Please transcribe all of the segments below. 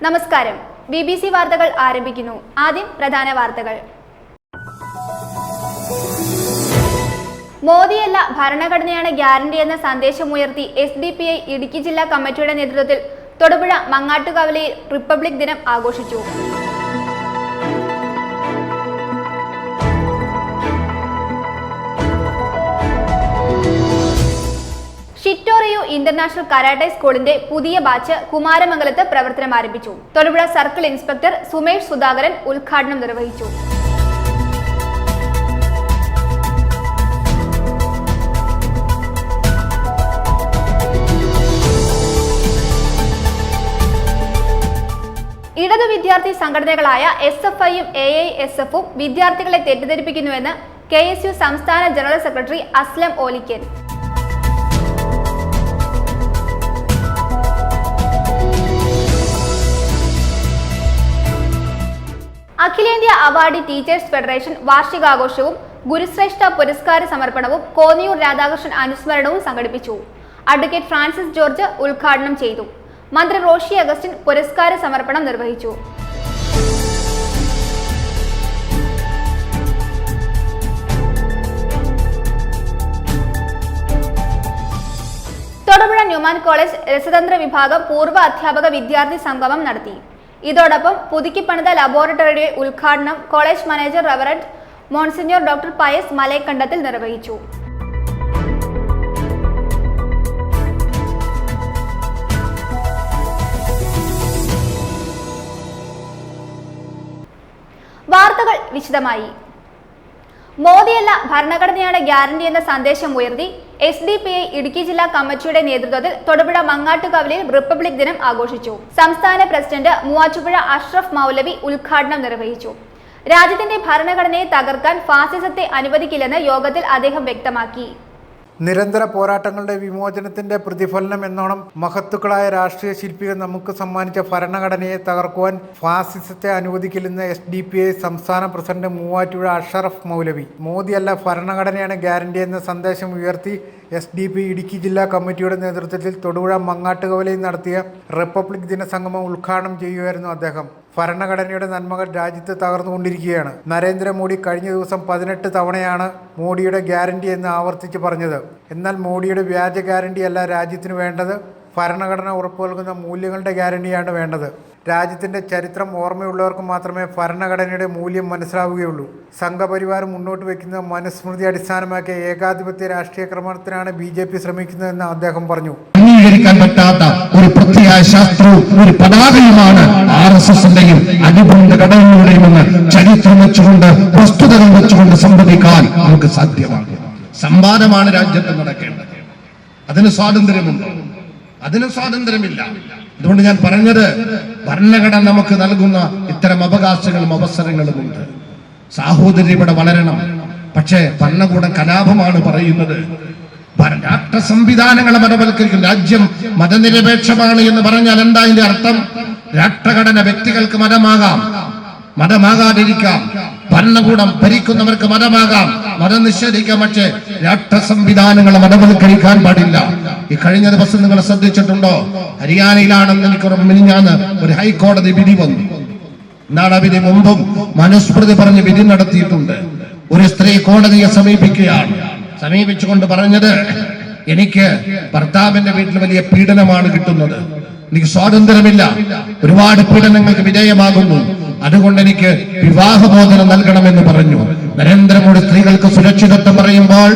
നമസ്കാരം. BBC വാർത്തകൾ ആരംഭിക്കുന്നു. ആദ്യം പ്രധാന വാർത്തകൾ. മോദിയല്ല ഭരണഘടനയാണ് ഗ്യാരണ്ടി എന്ന സന്ദേശമുയർത്തി SDPI ഇടുക്കി ജില്ലാ കമ്മിറ്റിയുടെ നേതൃത്വത്തിൽ തൊടുപുഴ മങ്ങാട്ടുകവലയിൽ റിപ്പബ്ലിക് ദിനം ആഘോഷിച്ചു. ഷിറ്റോറിയു ഇന്റർനാഷണൽ കരാട്ടെ സ്കൂളിന്റെ പുതിയ ബാച്ച് കുമാരമംഗലത്ത് പ്രവർത്തനം ആരംഭിച്ചു. തൊടുപുഴ സർക്കിൾ ഇൻസ്പെക്ടർ സുമേഷ് സുധാകരൻ ഉദ്ഘാടനം നിർവഹിച്ചു. ഇടതു വിദ്യാർത്ഥി സംഘടനകളായ SFIയും AISFും വിദ്യാർത്ഥികളെ തെറ്റിദ്ധരിപ്പിക്കുന്നുവെന്ന് KSU സംസ്ഥാന ജനറൽ സെക്രട്ടറി അസ്ലം ഓലിക്കൻ. അഖിലേന്ത്യാ അവാർഡി ടീച്ചേഴ്സ് ഫെഡറേഷൻ വാർഷികാഘോഷവും ഗുരുശ്രേഷ്ഠ പുരസ്കാര സമർപ്പണവും കോന്നിയൂർ രാധാകൃഷ്ണൻ അനുസ്മരണവും സംഘടിപ്പിച്ചു. അഡ്വക്കേറ്റ് ഫ്രാൻസിസ് ജോർജ് ഉദ്ഘാടനം ചെയ്തു. മന്ത്രി റോഷി അഗസ്റ്റിൻ പുരസ്കാര സമർപ്പണം നിർവഹിച്ചു. തൊടുപുഴ ന്യൂമാൻ കോളേജ് രസതന്ത്ര വിഭാഗം പൂർവ്വ അധ്യാപക വിദ്യാർത്ഥി സംഗമം നടത്തി. ഇതോടൊപ്പം പുതുക്കിപ്പണിത ലബോറട്ടറിയുടെ ഉദ്ഘാടനം college manager reverend monsignor doctor Pius Malayakandathil നിർവഹിച്ചു. വാർത്തകൾ വിശദമായി. മോദിയല്ല ഭരണഘടനയാണ് ഗ്യാരണ്ടി എന്ന സന്ദേശം ഉയർത്തി SDPI ഇടുക്കി ജില്ലാ കമ്മിറ്റിയുടെ നേതൃത്വത്തിൽ തൊടുപുഴ മങ്ങാട്ടുകവലയിൽ റിപ്പബ്ലിക് ദിനം ആഘോഷിച്ചു. സംസ്ഥാന പ്രസിഡന്റ് മൂവാറ്റുപുഴ അഷ്റഫ് മൗലവി ഉദ്ഘാടനം നിർവഹിച്ചു. രാജ്യത്തിന്റെ ഭരണഘടനയെ തകർക്കാൻ ഫാസിസത്തെ അനുവദിക്കില്ലെന്ന് യോഗത്തിൽ അദ്ദേഹം വ്യക്തമാക്കി. നിരന്തര പോരാട്ടങ്ങളുടെ വിമോചനത്തിന്റെ പ്രതിഫലനം എന്നോണം മഹത്തുക്കളായ രാഷ്ട്രീയ ശില്പികൾ നമുക്ക് സമ്മാനിച്ച ഭരണഘടനയെ തകർക്കുവാൻ ഫാസിസത്തെ അനുവദിക്കില്ലെന്ന് SDPI സംസ്ഥാന പ്രസിഡന്റ് മൂവാറ്റുപുഴ അഷ്റഫ് മൗലവി. മോദിയല്ല ഭരണഘടനയാണ് ഗ്യാരണ്ടി എന്ന സന്ദേശം ഉയർത്തി SDPI ഇടുക്കി ജില്ലാ കമ്മിറ്റിയുടെ നേതൃത്വത്തിൽ തൊടുപുഴ മങ്ങാട്ടുകവലയിൽ നടത്തിയ റിപ്പബ്ലിക് ദിന സംഗമം ഉദ്ഘാടനം ചെയ്യുകയായിരുന്നു അദ്ദേഹം. ഭരണഘടനയുടെ നന്മകൾ രാജ്യത്ത് തകർന്നുകൊണ്ടിരിക്കുകയാണ്. നരേന്ദ്രമോദി കഴിഞ്ഞ ദിവസം 18 തവണയാണ് മോഡിയുടെ ഗ്യാരണ്ടി എന്ന് ആവർത്തിച്ച് പറഞ്ഞത്. എന്നാൽ മോഡിയുടെ വ്യാജ ഗ്യാരണ്ടി അല്ല രാജ്യത്തിന് വേണ്ടത്. ഭരണഘടന ഉറപ്പു നൽകുന്ന മൂല്യങ്ങളുടെ ഗ്യാരണ്ടിയാണ് വേണ്ടത്. രാജ്യത്തിൻ്റെ ചരിത്രം ഓർമ്മയുള്ളവർക്ക് മാത്രമേ ഭരണഘടനയുടെ മൂല്യം മനസ്സിലാവുകയുള്ളൂ. സംഘപരിവാരം മുന്നോട്ട് വയ്ക്കുന്ന മനുസ്മൃതി അടിസ്ഥാനമാക്കിയ ഏകാധിപത്യ രാഷ്ട്രീയ ക്രമത്തിനാണ് BJP ശ്രമിക്കുന്നതെന്ന് അദ്ദേഹം പറഞ്ഞു. അംഗീകരിക്കാൻ പറ്റാത്ത ഒരു പ്രത്യയശാസ്ത്രവും ഒരു പതാകയുമാണ് RSSന്റെയും അനുബന്ധ ഘടകങ്ങളുടെയും ചരിത്രം വെച്ചുകൊണ്ട് വസ്തുതകൾ വെച്ചുകൊണ്ട് സംവദിക്കാൻ നമുക്ക് സാധ്യമാകും. സംവാദമാണ് രാജ്യത്ത് നടക്കേണ്ടത്. അതിന് സ്വാതന്ത്ര്യമുണ്ടോ? അതിന് സ്വാതന്ത്ര്യമില്ല. അതുകൊണ്ട് ഞാൻ പറഞ്ഞത്, ഭരണഘടന നമുക്ക് നൽകുന്ന ഇത്തരം അവകാശങ്ങളും അവസരങ്ങളുമുണ്ട്. സാഹോദര്യം ഇവിടെ വളരണം. പക്ഷേ ഭരണകൂടം കലാപമാണ് പറയുന്നത്. രാഷ്ട്ര സംവിധാനങ്ങളെ മതവൽക്കരിക്കും. രാജ്യം മതനിരപേക്ഷമാണ് എന്ന് പറഞ്ഞാൽ എന്താ അതിന്റെ അർത്ഥം? രാഷ്ട്രഘടന വ്യക്തികൾക്ക് മതമാകാം, മതമാകാതിരിക്കാം. ഭരണകൂടം ഭരിക്കുന്നവർക്ക് മതമാകാം, മതം നിഷേധിക്കാം. പക്ഷേ രാഷ്ട്ര സംവിധാനങ്ങളെ മതവൽക്കരിക്കാൻ പാടില്ല. ഈ കഴിഞ്ഞ ദിവസം നിങ്ങൾ ശ്രദ്ധിച്ചിട്ടുണ്ടോ? ഹരിയാനയിലാണെന്ന് എനിക്ക് മിനിഞ്ഞാന്ന് ഒരു ഹൈക്കോടതി വിധി വന്നു. എന്താണ് ആ വിധി? മുമ്പും മനുസ്മൃതി പറഞ്ഞ് വിധി നടത്തിയിട്ടുണ്ട്. ഒരു സ്ത്രീ കോടതിയെ സമീപിച്ചുകൊണ്ട് പറഞ്ഞത്, എനിക്ക് ഭർത്താവിന്റെ വീട്ടിൽ വലിയ പീഡനമാണ് കിട്ടുന്നത്, എനിക്ക് സ്വാതന്ത്ര്യമില്ല, ഒരുപാട് പീഡനങ്ങൾക്ക് വിധേയമാകുന്നു, അതുകൊണ്ട് എനിക്ക് വിവാഹമോചനം നൽകണമെന്ന് പറഞ്ഞു. നരേന്ദ്രമോദി സ്ത്രീകൾക്ക് സുരക്ഷിതത്വം പറയുമ്പോൾ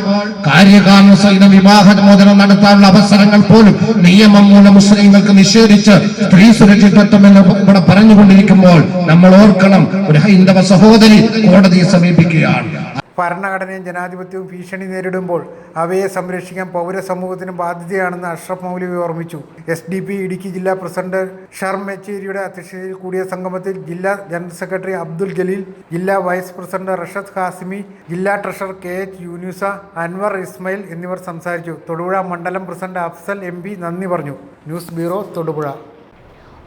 കാര്യകാരണ സഹിതം വിവാഹമോചനം നടത്താനുള്ള അവസരങ്ങൾ പോലും നിയമം മൂലം മുസ്ലിങ്ങൾക്ക് നിഷേധിച്ച് സ്ത്രീ സുരക്ഷിതത്വം എന്ന് ഇവിടെ പറഞ്ഞുകൊണ്ടിരിക്കുമ്പോൾ നമ്മൾ ഓർക്കണം, ഒരു ഹൈന്ദവ സഹോദരി കോടതിയെ സമീപിക്കുകയാണ്. ഭരണഘടനയും ജനാധിപത്യവും ഭീഷണി നേരിടുമ്പോൾ അവയെ സംരക്ഷിക്കാൻ പൗരസമൂഹത്തിന് ബാധ്യതയാണെന്ന് അഷ്റഫ് മൗലവി ഓർമ്മിച്ചു. SDPI ഇടുക്കി ജില്ലാ പ്രസിഡന്റ് ഷർം മെച്ചേരിയുടെ അധ്യക്ഷതയിൽ കൂടിയ സംഗമത്തിൽ ജില്ലാ ജനറൽ സെക്രട്ടറി അബ്ദുൽ ജലീൽ, ജില്ലാ വൈസ് പ്രസിഡന്റ് റഷദ് ഹാസിമി, ജില്ലാ ട്രഷറർ KH യൂനുസ, അൻവർ ഇസ്മായിൽ എന്നിവർ സംസാരിച്ചു. തൊടുപുഴ മണ്ഡലം പ്രസിഡന്റ് അഫ്സൽ MP നന്ദി പറഞ്ഞു. News bureau, Thodupuzha.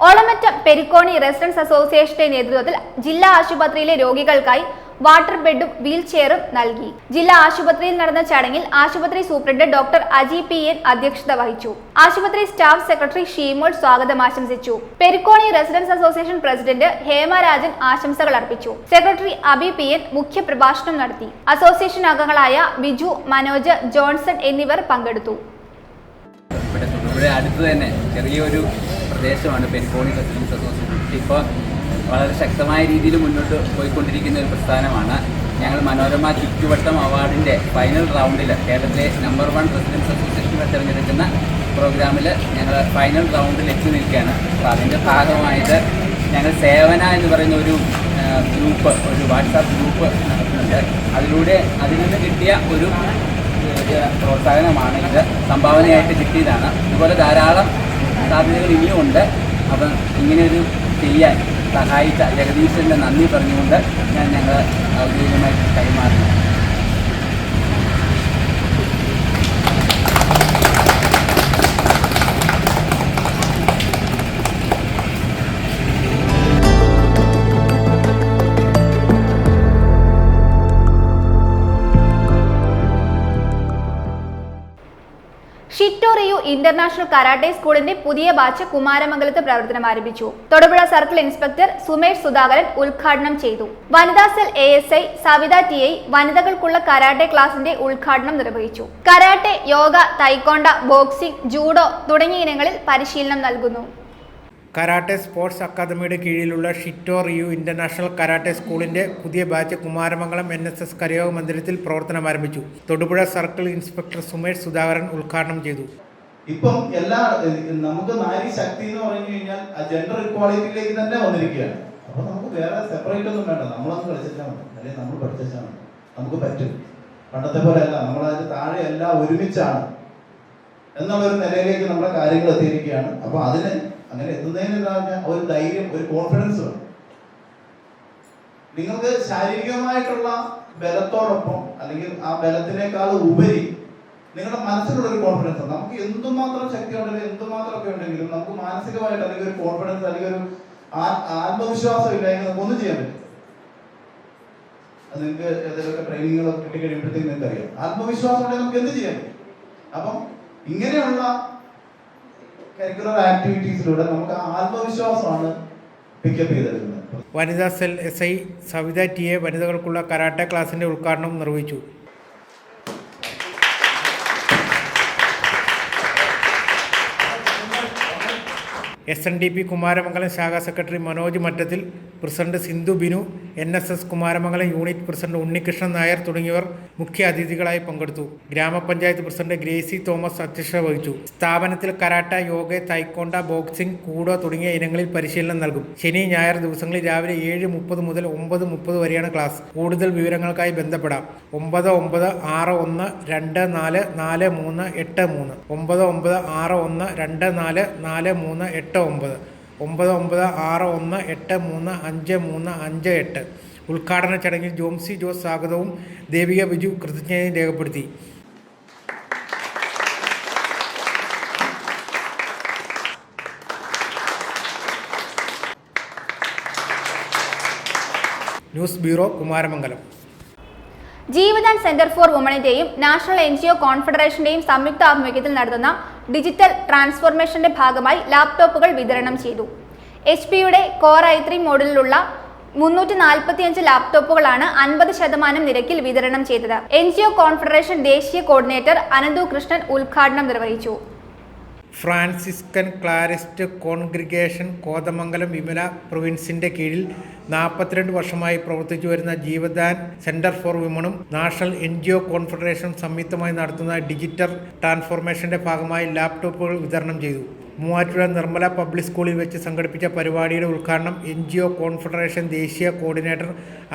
Olamattam Perikkoni residents അസോസിയേഷന്റെ നേതൃത്വത്തിൽ ജില്ലാ ആശുപത്രിയിലെ രോഗികൾക്കായി വാട്ടർ ബെഡും വീൽ ചെയറും നൽകി. ജില്ലാ ആശുപത്രിയിൽ നടന്ന ചടങ്ങിൽ ആശുപത്രി സൂപ്രണ്ട് ഡോക്ടർ അജി PN അധ്യക്ഷത വഹിച്ചു. ആശുപത്രി സ്റ്റാഫ് സെക്രട്ടറി ഷീമോൾ സ്വാഗതം ആശംസിച്ചു. Perikkoni residents association president Hemarajan ആശംസകൾ അർപ്പിച്ചു. സെക്രട്ടറി അബി PN മുഖ്യ പ്രഭാഷണം നടത്തി. അസോസിയേഷൻ അംഗങ്ങളായ ബിജു, മനോജ്, ജോൺസൺ എന്നിവർ പങ്കെടുത്തു. ഇവിടെ അടുത്ത് തന്നെ ചെറിയൊരു പ്രദേശമാണ് പെരിക്കോണി റെസിഡൻസ് അസോസിയേഷൻ. ഇപ്പോൾ വളരെ ശക്തമായ രീതിയിൽ മുന്നോട്ട് പോയിക്കൊണ്ടിരിക്കുന്ന ഒരു പ്രസ്ഥാനമാണ്. ഞങ്ങൾ മനോരമ ചുറ്റുവട്ടം അവാർഡിൻ്റെ ഫൈനൽ റൗണ്ടിൽ കേരളത്തിലെ നമ്പർ 1 റെസിഡൻസ് അസോസിയേഷനെ തിരഞ്ഞെടുക്കുന്ന പ്രോഗ്രാമിൽ ഞങ്ങൾ ഫൈനൽ റൗണ്ടിൽ എത്തി നിൽക്കുകയാണ്. അപ്പോൾ അതിൻ്റെ ഭാഗമായിട്ട് ഞങ്ങൾ സേവന എന്ന് പറയുന്ന ഒരു വാട്സാപ്പ് ഗ്രൂപ്പ് നടത്തുന്നുണ്ട്. അതിൽ നിന്ന് കിട്ടിയ ഒരു പ്രോത്സാഹനമാണ് ഇത്, സംഭാവനയായിട്ട് കിട്ടിയതാണ്. ഇതുപോലെ ധാരാളം സാധ്യതകൾ ഇനിയുമുണ്ട്. അപ്പം ഇങ്ങനെയൊരു ചെയ്യാൻ സഹായിച്ച ജഗദീശൻ്റെ നന്ദി പറഞ്ഞുകൊണ്ട് ഞങ്ങൾ ഔദ്യോഗികമായിട്ട് കൈമാറുന്നു. ഷിറ്റോറിയു ഇന്റർനാഷണൽ കരാട്ടെ സ്കൂളിന്റെ പുതിയ ബാച്ച് കുമാരമംഗലത്ത് പ്രവർത്തനം ആരംഭിച്ചു. തൊടുപുഴ സർക്കിൾ ഇൻസ്പെക്ടർ സുമേഷ് സുധാകരൻ ഉദ്ഘാടനം ചെയ്തു. വനിതാ സെൽ ASI സവിത TI വനിതകൾക്കുള്ള കരാട്ടെ ക്ലാസിന്റെ ഉദ്ഘാടനം നിർവഹിച്ചു. Karate, yoga, taekwondo, boxing, judo തുടങ്ങിയ ഇനങ്ങളിൽ പരിശീലനം നൽകുന്നു. കരാട്ടെ സ്പോർട്സ് അക്കാദമിയുടെ കീഴിലുള്ള ഷിറ്റോറിയു ഇന്റർനാഷണൽ കരാട്ടെ സ്കൂളിന്റെ പുതിയ ബാച്ച് കുമാരമംഗലം NSS കരയോഗ മന്ദിരത്തിൽ പ്രവർത്തനം ആരംഭിച്ചു. തൊടുപുഴ സർക്കിൾ ഇൻസ്പെക്ടർ സുമേഷ് സുധാകരൻ ഉദ്ഘാടനം ചെയ്തു. ഇപ്പം നമുക്ക് നാരി ശക്തി എന്ന് പറഞ്ഞു കഴിഞ്ഞാൽ ജെൻഡർ ഇക്വാളിറ്റിയിലേക്ക് തന്നെ വന്നിരിക്കുകയാണ്. അപ്പൊ നമുക്ക് വേറെ സെപ്പറേറ്റ് ഒന്നും വേണ്ട, നമ്മളൊന്ന് കളിച്ചാൽ മതി, അല്ലെങ്കിൽ നമ്മൾ പഠിച്ചാൽ മതി, നമുക്ക് പറ്റും. പണ്ടത്തെ പോലെ അല്ല, നമ്മളതിന് താഴെ എല്ലാം ഒരുമിച്ചാണ് എന്നുള്ളൊരു നിലയിലേക്ക് നമ്മുടെ കാര്യങ്ങൾ എത്തിയിരിക്കുകയാണ്. അപ്പൊ അങ്ങനെ എത്തുന്നതിന് ഒരു ധൈര്യം, ഒരു കോൺഫിഡൻസ് വേണം. നിങ്ങൾക്ക് ശാരീരികമായിട്ടുള്ള ബലത്തോടൊപ്പം അല്ലെങ്കിൽ ആ ബലത്തിനേക്കാൾ ഉപരി നിങ്ങളുടെ മനസ്സിലുള്ള ഒരു കോൺഫിഡൻസ്. നമുക്ക് എന്തുമാത്രം ശക്തി ഉണ്ടെങ്കിലും എന്തുമാത്രമൊക്കെ ഉണ്ടെങ്കിലും നമുക്ക് മാനസികമായിട്ട് അല്ലെങ്കിൽ ഒരു കോൺഫിഡൻസ് അല്ലെങ്കിൽ ഒരു ആത്മവിശ്വാസം ഇല്ലെങ്കിൽ നമുക്ക് ഒന്നും ചെയ്യാൻ പറ്റും. അത് നിങ്ങൾക്ക് ഏതെങ്കിലുമൊക്കെ ട്രെയിനിങ്ങുകളൊക്കെ കിട്ടിക്കഴിയുമ്പോഴത്തേക്ക് നിങ്ങൾക്ക് അറിയാം. ആത്മവിശ്വാസം ഉണ്ടെങ്കിൽ നമുക്ക് എന്ത് ചെയ്യാൻ പറ്റും. അപ്പം ഇങ്ങനെയുള്ള കരിക്കുലർ ആക്ടിവിറ്റീസിലൂടെ നമുക്ക് ആത്മവിശ്വാസമാണ് പിക്കപ്പ് ചെയ്തെടുക്കുന്നത്. വനിതാ സെൽ SI സവിത TI വനിതകൾക്കുള്ള കരാട്ടെ ക്ലാസിന്റെ ഉദ്ഘാടനം നിർവഹിച്ചു. SNDP കുമാരമംഗലം ശാഖാ secretary Manoj Mattathil, president Sindhu Biju, NSS Kumaramangalam unit president Unnikrishnan Nair തുടങ്ങിയവർ മുഖ്യ അതിഥികളായി പങ്കെടുത്തു. ഗ്രാമപഞ്ചായത്ത് പ്രസിഡന്റ് ഗ്രേസി തോമസ് അധ്യക്ഷത വഹിച്ചു. സ്ഥാപനത്തിൽ കരാട്ട, യോഗ, തൈക്കോണ്ട, ബോക്സിംഗ്, കൂഡോ തുടങ്ങിയ ഇനങ്ങളിൽ പരിശീലനം നൽകും. ശനി, ഞായർ ദിവസങ്ങളിൽ രാവിലെ 7:30 മുതൽ 9:30 വരെയാണ് ക്ലാസ്. കൂടുതൽ വിവരങ്ങൾക്കായി ബന്ധപ്പെടാം 9961244383 9961244389 996183535358. ഉദ്ഘാടന ചടങ്ങിൽ ജോംസി ജോസ് സ്വാഗതവും ദേവിക ബിജു കൃതജ്ഞതയും രേഖപ്പെടുത്തി. News bureau, Kumaramangalam. Jeevadan centre for വുമണിന്റെയും നാഷണൽ NGO കോൺഫെഡറേഷന്റെയും സംയുക്ത ആഭിമുഖ്യത്തിൽ നടത്തുന്ന ഡിജിറ്റൽ ട്രാൻസ്ഫോർമേഷന്റെ ഭാഗമായി ലാപ്ടോപ്പുകൾ വിതരണം ചെയ്തു. HP-യുടെ കോർ i3 മോഡലിലുള്ള 345 ലാപ്ടോപ്പുകളാണ് 50% നിരക്കിൽ വിതരണം ചെയ്തത്. NGO കോൺഫെഡറേഷൻ ദേശീയ കോർഡിനേറ്റർ അനന്തു കൃഷ്ണൻ ഉദ്ഘാടനം നിർവഹിച്ചു. Franciscan Clarist congregation Kothamangalam Vimala പ്രൊവിൻസിന്റെ കീഴിൽ 42 വർഷമായി പ്രവർത്തിച്ചു വരുന്ന ജീവദാൻ സെന്റർ ഫോർ വിമണും നാഷണൽ NGO കോൺഫെഡറേഷനും സംയുക്തമായി നടത്തുന്ന ഡിജിറ്റൽ ട്രാൻസ്ഫോർമേഷന്റെ ഭാഗമായി ലാപ്ടോപ്പുകൾ വിതരണം ചെയ്തു. മൂവാറ്റുപുഴ നിർമ്മല പബ്ലിക് സ്കൂളിൽ വെച്ച് സംഘടിപ്പിച്ച പരിപാടിയുടെ ഉദ്ഘാടനം NGO കോൺഫെഡറേഷൻ ദേശീയ കോർഡിനേറ്റർ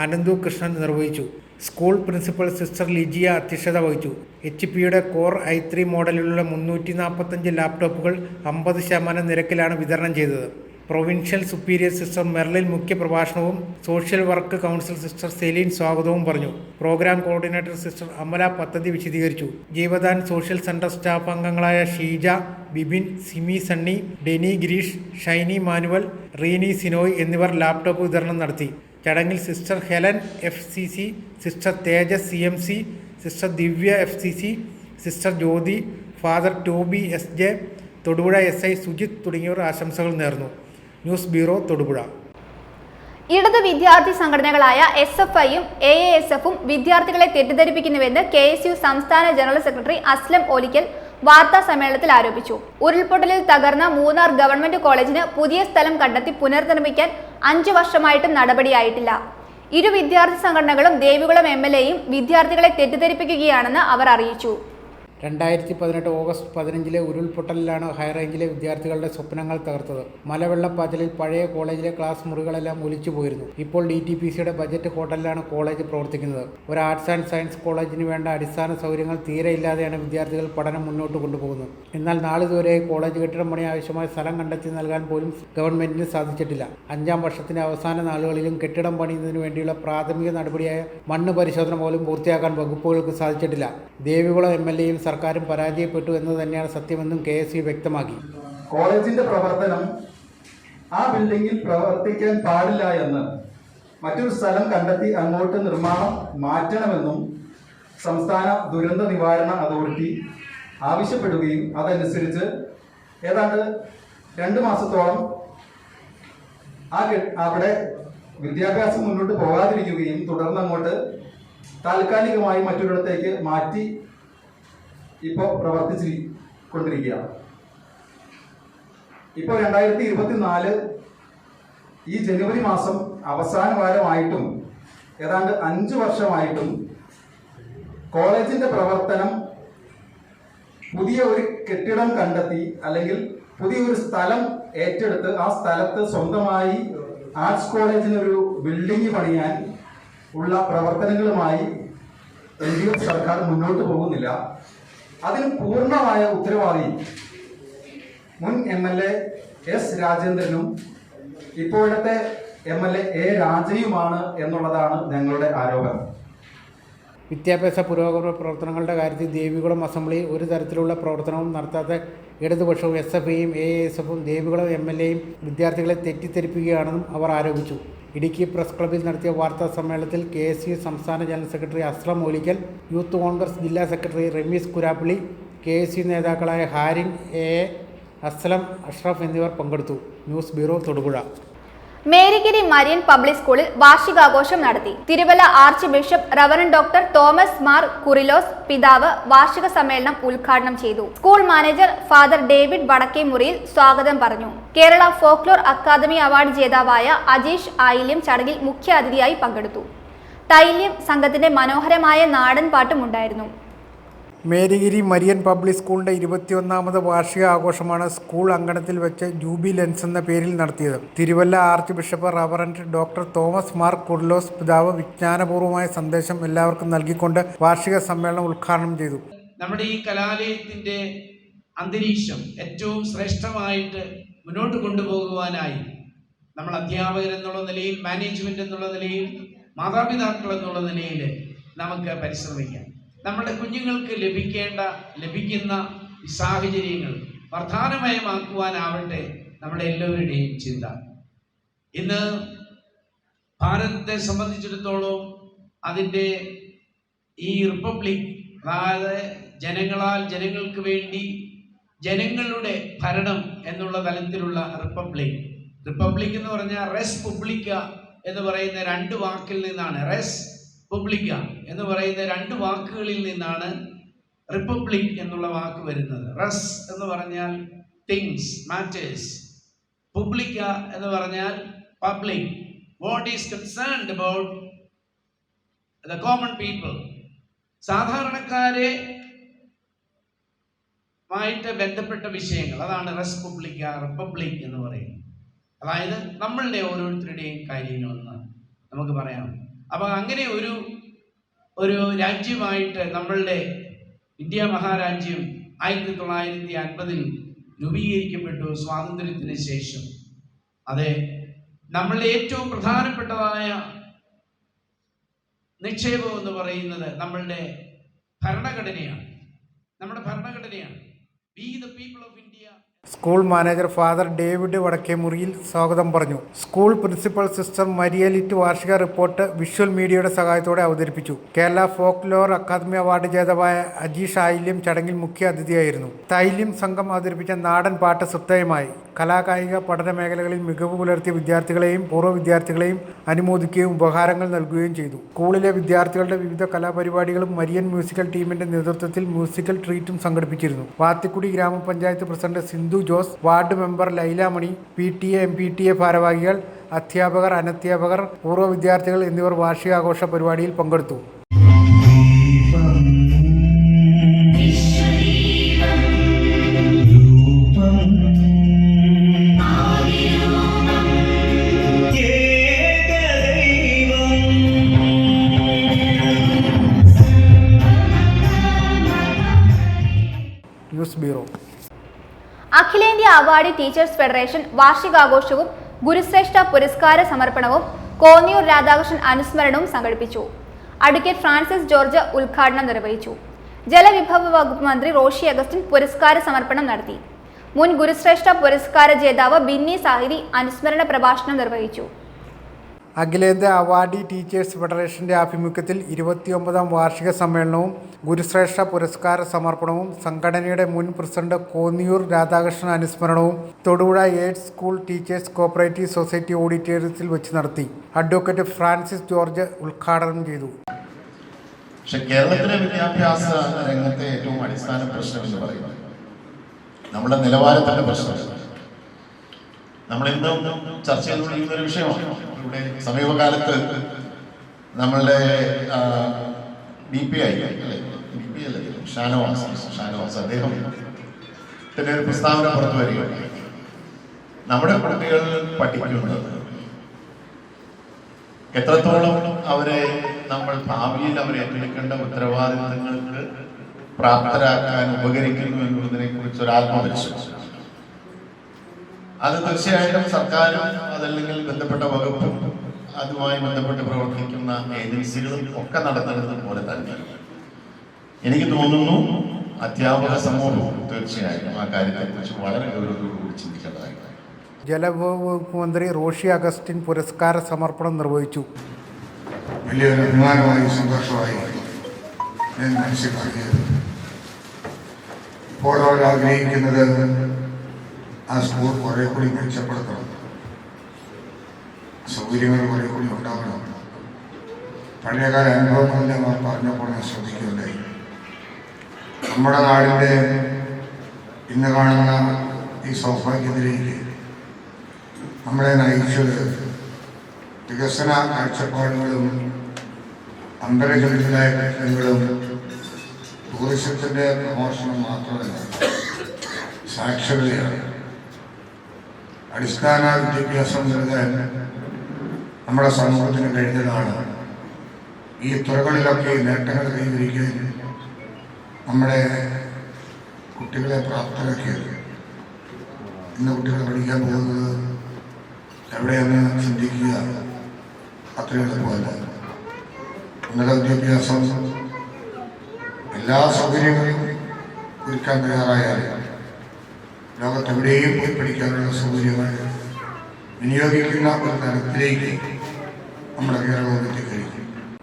അനന്തു കൃഷ്ണൻ നിർവഹിച്ചു. സ്കൂൾ പ്രിൻസിപ്പൽ സിസ്റ്റർ ലിജിയ അധ്യക്ഷത വഹിച്ചു. HP-യുടെ കോർ i3 മോഡലിലുള്ള 345 ലാപ്ടോപ്പുകൾ 50% നിരക്കിലാണ് വിതരണം ചെയ്തത്. പ്രൊവിൻഷ്യൽ സുപ്പീരിയർ സിസ്റ്റർ മെർലിൻ മുഖ്യ പ്രഭാഷണവും social work council sister Selene സ്വാഗതവും പറഞ്ഞു. പ്രോഗ്രാം കോർഡിനേറ്റർ സിസ്റ്റർ അമല പദ്ധതി വിശദീകരിച്ചു. ജീവദാൻ സോഷ്യൽ സെന്റർ സ്റ്റാഫ് അംഗങ്ങളായ ഷീജ, ബിബിൻ, സിമി സണ്ണി, ഡെനി ഗിരീഷ്, ഷൈനി മാനുവൽ, റീനി സിനോയ് എന്നിവർ ലാപ്ടോപ്പ് വിതരണം നടത്തി. ചടങ്ങിൽ sister Helen FCC, sister Thejas CMC, sister Divya FCC, sister Jyothi, father Toby SJ, Thodupuzha SI Sujith തുടങ്ങിയവർ ആശംസകൾ നേർന്നു. News bureau, Thodupuzha. ഇടത് വിദ്യാർത്ഥി സംഘടനകളായ SFIയും AASFും വിദ്യാർത്ഥികളെ തെറ്റിദ്ധരിപ്പിക്കുന്നുവെന്ന് KSU സംസ്ഥാന ജനറൽ സെക്രട്ടറി അസ്ലം ഓലിക്കൽ വാർത്താ സമ്മേളനത്തിൽ ആരോപിച്ചു. ഉരുൾപൊട്ടലിൽ തകർന്ന മൂന്നാർ ഗവൺമെന്റ് കോളേജിന് പുതിയ സ്ഥലം കണ്ടെത്തി പുനർനിർമ്മിക്കാൻ 5 വർഷമായിട്ടും നടപടിയായിട്ടില്ല. ഇരു വിദ്യാർത്ഥി സംഘടനകളും ദേവികുളം MLAയും വിദ്യാർത്ഥികളെ തെറ്റിദ്ധരിപ്പിക്കുകയാണെന്ന് അവർ അറിയിച്ചു. 2018 ഓഗസ്റ്റ് 15 ഉരുൾപൊട്ടലിലാണ് ഹൈറേഞ്ചിലെ വിദ്യാർത്ഥികളുടെ സ്വപ്നങ്ങൾ തകർത്തത്. മലവെള്ളപ്പാച്ചിലിൽ പഴയ കോളേജിലെ ക്ലാസ് മുറികളെല്ലാം ഒലിച്ചു പോയിരുന്നു. ഇപ്പോൾ DTPCയുടെ ബജറ്റ് ഹോട്ടലിലാണ് കോളേജ് പ്രവർത്തിക്കുന്നത്. ഒരു ആർട്സ് ആൻഡ് സയൻസ് കോളേജിന് വേണ്ട അടിസ്ഥാന സൗകര്യങ്ങൾ തീരെ ഇല്ലാതെയാണ് വിദ്യാർത്ഥികൾ പഠനം മുന്നോട്ട് കൊണ്ടുപോകുന്നത്. എന്നാൽ നാളിതുവരെ കോളേജ് കെട്ടിടം പണി ആവശ്യമായ സ്ഥലം കണ്ടെത്തി നൽകാൻ പോലും ഗവൺമെന്റിന് സാധിച്ചിട്ടില്ല. 5ാം വർഷത്തിന്റെ അവസാന നാളുകളിലും കെട്ടിടം പണിയുന്നതിന് വേണ്ടിയുള്ള പ്രാഥമിക നടപടിയായ മണ്ണ് പരിശോധന പോലും പൂർത്തിയാക്കാൻ വകുപ്പുകൾക്ക് സാധിച്ചിട്ടില്ല. ദേവികുളം MLAയും സർക്കാരും പരാജയപ്പെട്ടു എന്ന് തന്നെയാണ് സത്യമെന്നും KSU വ്യക്തമാക്കി. കോളേജിന്റെ പ്രവർത്തനം ആ ബിൽഡിംഗിൽ പ്രവർത്തിക്കാൻ പാടില്ല എന്ന് മറ്റൊരു സ്ഥലം കണ്ടെത്തി അങ്ങോട്ട് നിർമ്മാണം മാറ്റണമെന്നും സംസ്ഥാന ദുരന്ത നിവാരണ അതോറിറ്റി ആവശ്യപ്പെടുകയും അതനുസരിച്ച് ഏതാണ്ട് 2 മാസത്തോളം അവിടെ വിദ്യാഭ്യാസം മുന്നോട്ട് പോകാതിരിക്കുകയും തുടർന്ന് അങ്ങോട്ട് താൽക്കാലികമായി മറ്റൊരിടത്തേക്ക് മാറ്റി ഇപ്പോൾ പ്രവർത്തിച്ചുകൊണ്ടിരിക്കുകയാണ്. ഇപ്പോൾ 2024 ഈ ജനുവരി മാസം അവസാന വാരമായിട്ടും ഏതാണ്ട് 5 വർഷമായിട്ടും കോളേജിന്റെ പ്രവർത്തനം പുതിയ ഒരു കെട്ടിടം കണ്ടെത്തി അല്ലെങ്കിൽ പുതിയൊരു സ്ഥലം ഏറ്റെടുത്ത് ആ സ്ഥലത്ത് സ്വന്തമായി ആർട്സ് കോളേജിനൊരു ബിൽഡിംഗ് പണിയാൻ ഉള്ള പ്രവർത്തനങ്ങളുമായി LDF സർക്കാർ മുന്നോട്ട് പോകുന്നില്ല. അതിന് പൂർണ്ണമായ ഉത്തരവാദി മുൻ MLA S. രാജേന്ദ്രനും ഇപ്പോഴത്തെ MLA A. രാജയുമാണ് എന്നുള്ളതാണ് ഞങ്ങളുടെ ആരോപണം. വിദ്യാഭ്യാസ പുരോഗമന പ്രവർത്തനങ്ങളുടെ കാര്യത്തിൽ ദേവികുളം അസംബ്ലി ഒരു തരത്തിലുള്ള പ്രവർത്തനവും നടത്താത്ത ഇടതുപക്ഷവും SFIയും AASFും ദേവികുളം MLAയും വിദ്യാർത്ഥികളെ തെറ്റിദ്ധരിപ്പിക്കുകയാണെന്നും അവർ ആരോപിച്ചു. ഇടുക്കി പ്രസ് ക്ലബ്ബിൽ നടത്തിയ വാർത്താ സമ്മേളനത്തിൽ KSU സംസ്ഥാന general secretary Aslam Olickal, youth Congress ജില്ലാ സെക്രട്ടറി റമീസ് കുരാപ്പിളി, KSU നേതാക്കളായ ഹാരിൻ AA, അസ്ലം, അഷ്റഫ് എന്നിവർ പങ്കെടുത്തു. News bureau, Thodupuzha. Marygiri Marian public സ്കൂളിൽ വാർഷികാഘോഷം നടത്തി. Thiruvalla arch bishop reverend doctor Thomas Mar Koorilos പിതാവ് വാർഷിക സമ്മേളനം ഉദ്ഘാടനം ചെയ്തു. School manager father David Vadakkemuriyil സ്വാഗതം പറഞ്ഞു. കേരള ഫോക്ലോർ അക്കാദമി അവാർഡ് ജേതാവായ അജീഷ് ആയില്യം ചടങ്ങിൽ മുഖ്യ അതിഥിയായി പങ്കെടുത്തു. തൈല്യം സംഘത്തിന്റെ മനോഹരമായ നാടൻ പാട്ടും ഉണ്ടായിരുന്നു. മേരിഗിരി മരിയൻ പബ്ലിക് സ്കൂളിൻ്റെ 21ാമത് വാർഷിക ആഘോഷമാണ് സ്കൂൾ അങ്കണത്തിൽ വെച്ച് ജൂബിലൻസ് എന്ന പേരിൽ നടത്തിയത്. Thiruvalla arch bishop reverend doctor Thomas Mar Koorilos പിതാവ് വിജ്ഞാനപൂർവമായ സന്ദേശം എല്ലാവർക്കും നൽകിക്കൊണ്ട് വാർഷിക സമ്മേളനം ഉദ്ഘാടനം ചെയ്തു. നമ്മുടെ ഈ കലാലയത്തിൻ്റെ അന്തരീക്ഷം ഏറ്റവും ശ്രേഷ്ഠമായിട്ട് മുന്നോട്ട് കൊണ്ടുപോകുവാനായി നമ്മൾ അധ്യാപകർ എന്നുള്ള നിലയിൽ, മാനേജ്മെന്റ് എന്നുള്ള നിലയിൽ, മാതാപിതാക്കൾ എന്നുള്ള നിലയിൽ നമുക്ക് പരിശ്രമിക്കാം. നമ്മുടെ കുഞ്ഞുങ്ങൾക്ക് ലഭിക്കുന്ന സാഹചര്യങ്ങൾ വർദ്ധാനമയമാക്കുവാനാവട്ടെ നമ്മുടെ എല്ലാവരുടെയും ചിന്ത. ഇന്ന് ഭാരതത്തെ സംബന്ധിച്ചിടത്തോളം അതിൻ്റെ ഈ റിപ്പബ്ലിക്, അതായത് ജനങ്ങളാൽ ജനങ്ങൾക്ക് വേണ്ടി ജനങ്ങളുടെ ഭരണം എന്നുള്ള തലത്തിലുള്ള റിപ്പബ്ലിക് എന്ന് പറഞ്ഞാൽ റെസ് പുബ്ലിക്ക എന്ന് പറയുന്ന 2 വാക്കിൽ നിന്നാണ്, റെസ് പുബ്ലിക്ക എന്ന് പറയുന്ന 2 വാക്കുകളിൽ നിന്നാണ് റിപ്പബ്ലിക് എന്നുള്ള വാക്ക് വരുന്നത്. റസ് എന്ന് പറഞ്ഞാൽ തിങ്സ്, മാറ്റേഴ്സ്. പുബ്ലിക്ക എന്ന് പറഞ്ഞാൽ public, what is concerned about the common people, സാധാരണക്കാരെ മായിട്ട് ബന്ധപ്പെട്ട വിഷയങ്ങൾ. അതാണ് റസ് പുബ്ലിക്ക, റിപ്പബ്ലിക് എന്ന് പറയുന്നത്. അതായത് നമ്മളുടെ ഓരോരുത്തരുടെയും കാര്യങ്ങളെന്ന് നമുക്ക് പറയാം. അപ്പോൾ അങ്ങനെ ഒരു രാജ്യമായിട്ട് നമ്മളുടെ ഇന്ത്യ മഹാരാജ്യം 1950 രൂപീകരിക്കപ്പെട്ടു, സ്വാതന്ത്ര്യത്തിന് ശേഷം. അതെ, നമ്മളുടെ ഏറ്റവും പ്രധാനപ്പെട്ടതായ നിക്ഷേപം എന്ന് പറയുന്നത് നമ്മളുടെ ഭരണഘടനയാണ്. നമ്മുടെ ഭരണഘടനയാണ്. We the people of India school manager father David Vadakkemuriyil സ്വാഗതം പറഞ്ഞു. സ്കൂൾ പ്രിൻസിപ്പൽ സിസ്റ്റർ മരിയലിറ്റ് വാർഷിക റിപ്പോർട്ട് വിഷ്വൽ മീഡിയയുടെ സഹായത്തോടെ അവതരിപ്പിച്ചു. Kerala folklore academy award ജേതാവായ അജീഷ് ആയില്യം ചടങ്ങിൽ മുഖ്യ അതിഥിയായിരുന്നു. തൈല്യം സംഘം അവതരിപ്പിച്ച നാടൻ പാട്ട് ശ്രദ്ധേയമായി. കലാകായിക പഠന മേഖലകളിൽ മികവ് പുലർത്തിയ വിദ്യാർത്ഥികളെയും പൂർവ്വ വിദ്യാർത്ഥികളെയും അനുമോദിക്കുകയും ഉപഹാരങ്ങൾ നൽകുകയും ചെയ്തു. സ്കൂളിലെ വിദ്യാർത്ഥികളുടെ വിവിധ കലാപരിപാടികളും മരിയൻ മ്യൂസിക്കൽ ടീമിന്റെ നേതൃത്വത്തിൽ മ്യൂസിക്കൽ ട്രീറ്റും സംഘടിപ്പിച്ചിരുന്നു. Vathikudy Gramapanchayat president Sindhu Jose, ward member Lailamani, PTA MPTA ഭാരവാഹികൾ, അധ്യാപകർ, അനധ്യാപകർ, പൂർവ്വ വിദ്യാർത്ഥികൾ എന്നിവർ വാർഷികാഘോഷ പരിപാടിയിൽ പങ്കെടുത്തു. News bureau. അഖിലേന്ത്യാ അവാർഡി ടീച്ചേഴ്സ് ഫെഡറേഷൻ വാർഷികാഘോഷവും ഗുരുശ്രേഷ്ഠ പുരസ്കാര സമർപ്പണവും കോന്നിയൂർ രാധാകൃഷ്ണൻ അനുസ്മരണവും സംഘടിപ്പിച്ചു. അഡ്വക്കേറ്റ് ഫ്രാൻസിസ് ജോർജ് ഉദ്ഘാടനം നിർവഹിച്ചു. ജലവിഭവ വകുപ്പ് മന്ത്രി റോഷി അഗസ്റ്റിൻ പുരസ്കാര സമർപ്പണം നടത്തി. മുൻ ഗുരുശ്രേഷ്ഠ പുരസ്കാര ജേതാവ് ബിന്നി സാഹിതി അനുസ്മരണ പ്രഭാഷണം നിർവഹിച്ചു. അഖിലേന്ത്യാ അവാർഡി ടീച്ചേഴ്സ് ഫെഡറേഷന്റെ ആഭിമുഖ്യത്തിൽ 29ാം വാർഷിക സമ്മേളനവും ഗുരുശ്രേഷ്ഠ പുരസ്കാര സമർപ്പണവും സംഘടനയുടെ മുൻ പ്രസിഡന്റ് കോന്നിയൂർ രാധാകൃഷ്ണൻ അനുസ്മരണവും Thodupuzha aided school teachers cooperative society ഓഡിറ്റോറിയത്തിൽ വെച്ച് നടത്തി. അഡ്വക്കേറ്റ് ഫ്രാൻസിസ് ജോർജ് ഉദ്ഘാടനം ചെയ്തു. പക്ഷെ കേരളത്തിലെ വിദ്യാഭ്യാസ രംഗത്തെ ഏറ്റവും അടിസ്ഥാന പ്രശ്നം എന്ന് പറയുന്നത് നമ്മുടെ നിലവാരത്തിന്റെ പ്രശ്നമാണ്. നമ്മളിന്നും ചർച്ച ചെയ്തുകൊണ്ടിരിക്കുന്ന ഒരു വിഷയമാണ്. ഇവിടെ സമീപകാലത്ത് നമ്മളുടെ DPI ഷാനവാസ് അദ്ദേഹത്തിന്റെ ഒരു പ്രസ്താവന പുറത്തു വരികയാണ്. നമ്മുടെ കുട്ടികൾ പഠിക്കുന്നത് എത്രത്തോളം അവരെ നമ്മൾ ഭാവിയിൽ അവരെ ഏറ്റെടുക്കേണ്ട ഉത്തരവാദിത്തങ്ങൾക്ക് പ്രാപ്തരാക്കാൻ ഉപകരിക്കുന്നു എന്നുള്ളതിനെ കുറിച്ച് ഒരു ആത്മവിശ്വാസം. അത് തീർച്ചയായിട്ടും സർക്കാരും അതല്ലെങ്കിൽ ബന്ധപ്പെട്ട വകുപ്പും അതുമായി ബന്ധപ്പെട്ട് പ്രവർത്തിക്കുന്ന ഏജൻസികളും ഒക്കെ നടത്തുന്നത് പോലെ തന്നെ എനിക്ക് തോന്നുന്നു അധ്യാപക സമൂഹവും തീർച്ചയായിട്ടും ആ കാര്യത്തെക്കുറിച്ച് വളരെ ഗൗരവത്തോടുകൂടി ചിന്തിക്കേണ്ടതായിട്ടുണ്ട്. ജലവിഭവ വകുപ്പ് മന്ത്രി റോഷി അഗസ്റ്റിൻ പുരസ്കാര സമർപ്പണം നിർവഹിച്ചു. വലിയൊരു അഭിമാനമായി സന്തോഷമായി ഞാൻ മനസ്സിലാക്കിയത്. ഇപ്പോൾ അവർ ആഗ്രഹിക്കുന്നത് ആ സ്കൂൾ കുറെ കൂടി മെച്ചപ്പെടുത്തണം, സൗകര്യങ്ങൾ കുറെ കൂടി ഉണ്ടാകണം. പഴയകാല അനുഭവങ്ങളെല്ലാം അവർ പറഞ്ഞപ്പോൾ ഞാൻ ശ്രദ്ധിക്കുകയുണ്ടായി. നമ്മുടെ നാടിൻ്റെ ഇന്ന് കാണുന്ന ഈ സൗഭാഗ്യത്തിലേക്ക് നമ്മളെ നയിച്ചത് വികസന കാഴ്ചപ്പാടുകളും അന്തരജനത്തിലായ കെട്ടിടങ്ങളും ടൂറിസത്തിൻ്റെ പ്രമോഷനും മാത്രമല്ല, സാക്ഷരതയാണ്. അടിസ്ഥാന വിദ്യാഭ്യാസം നൽകാൻ നമ്മുടെ സമൂഹത്തിന് കഴിഞ്ഞതാണ്. ഈ തുറകളിലൊക്കെ നേട്ടങ്ങൾ കൈവരിക്കാൻ നമ്മുടെ കുട്ടികളെ പ്രാപ്തരാക്കിയത്. ഇന്ന് കുട്ടികൾ പഠിക്കാൻ പോകുന്നത് എവിടെയെന്ന് ചിന്തിക്കുക അത്ര എളുപ്പമല്ല. ഉന്നത വിദ്യാഭ്യാസം എല്ലാ സൗകര്യങ്ങളും ഒരുക്കാൻ തയ്യാറായാൽ ലോകത്തെവിടെയും പോയി പഠിക്കാനുള്ള സൗകര്യങ്ങൾ വിനിയോഗിക്കുന്ന ഒരു തലത്തിലേക്ക് നമ്മുടെ കേരളം എത്തിക്കഴിഞ്ഞു.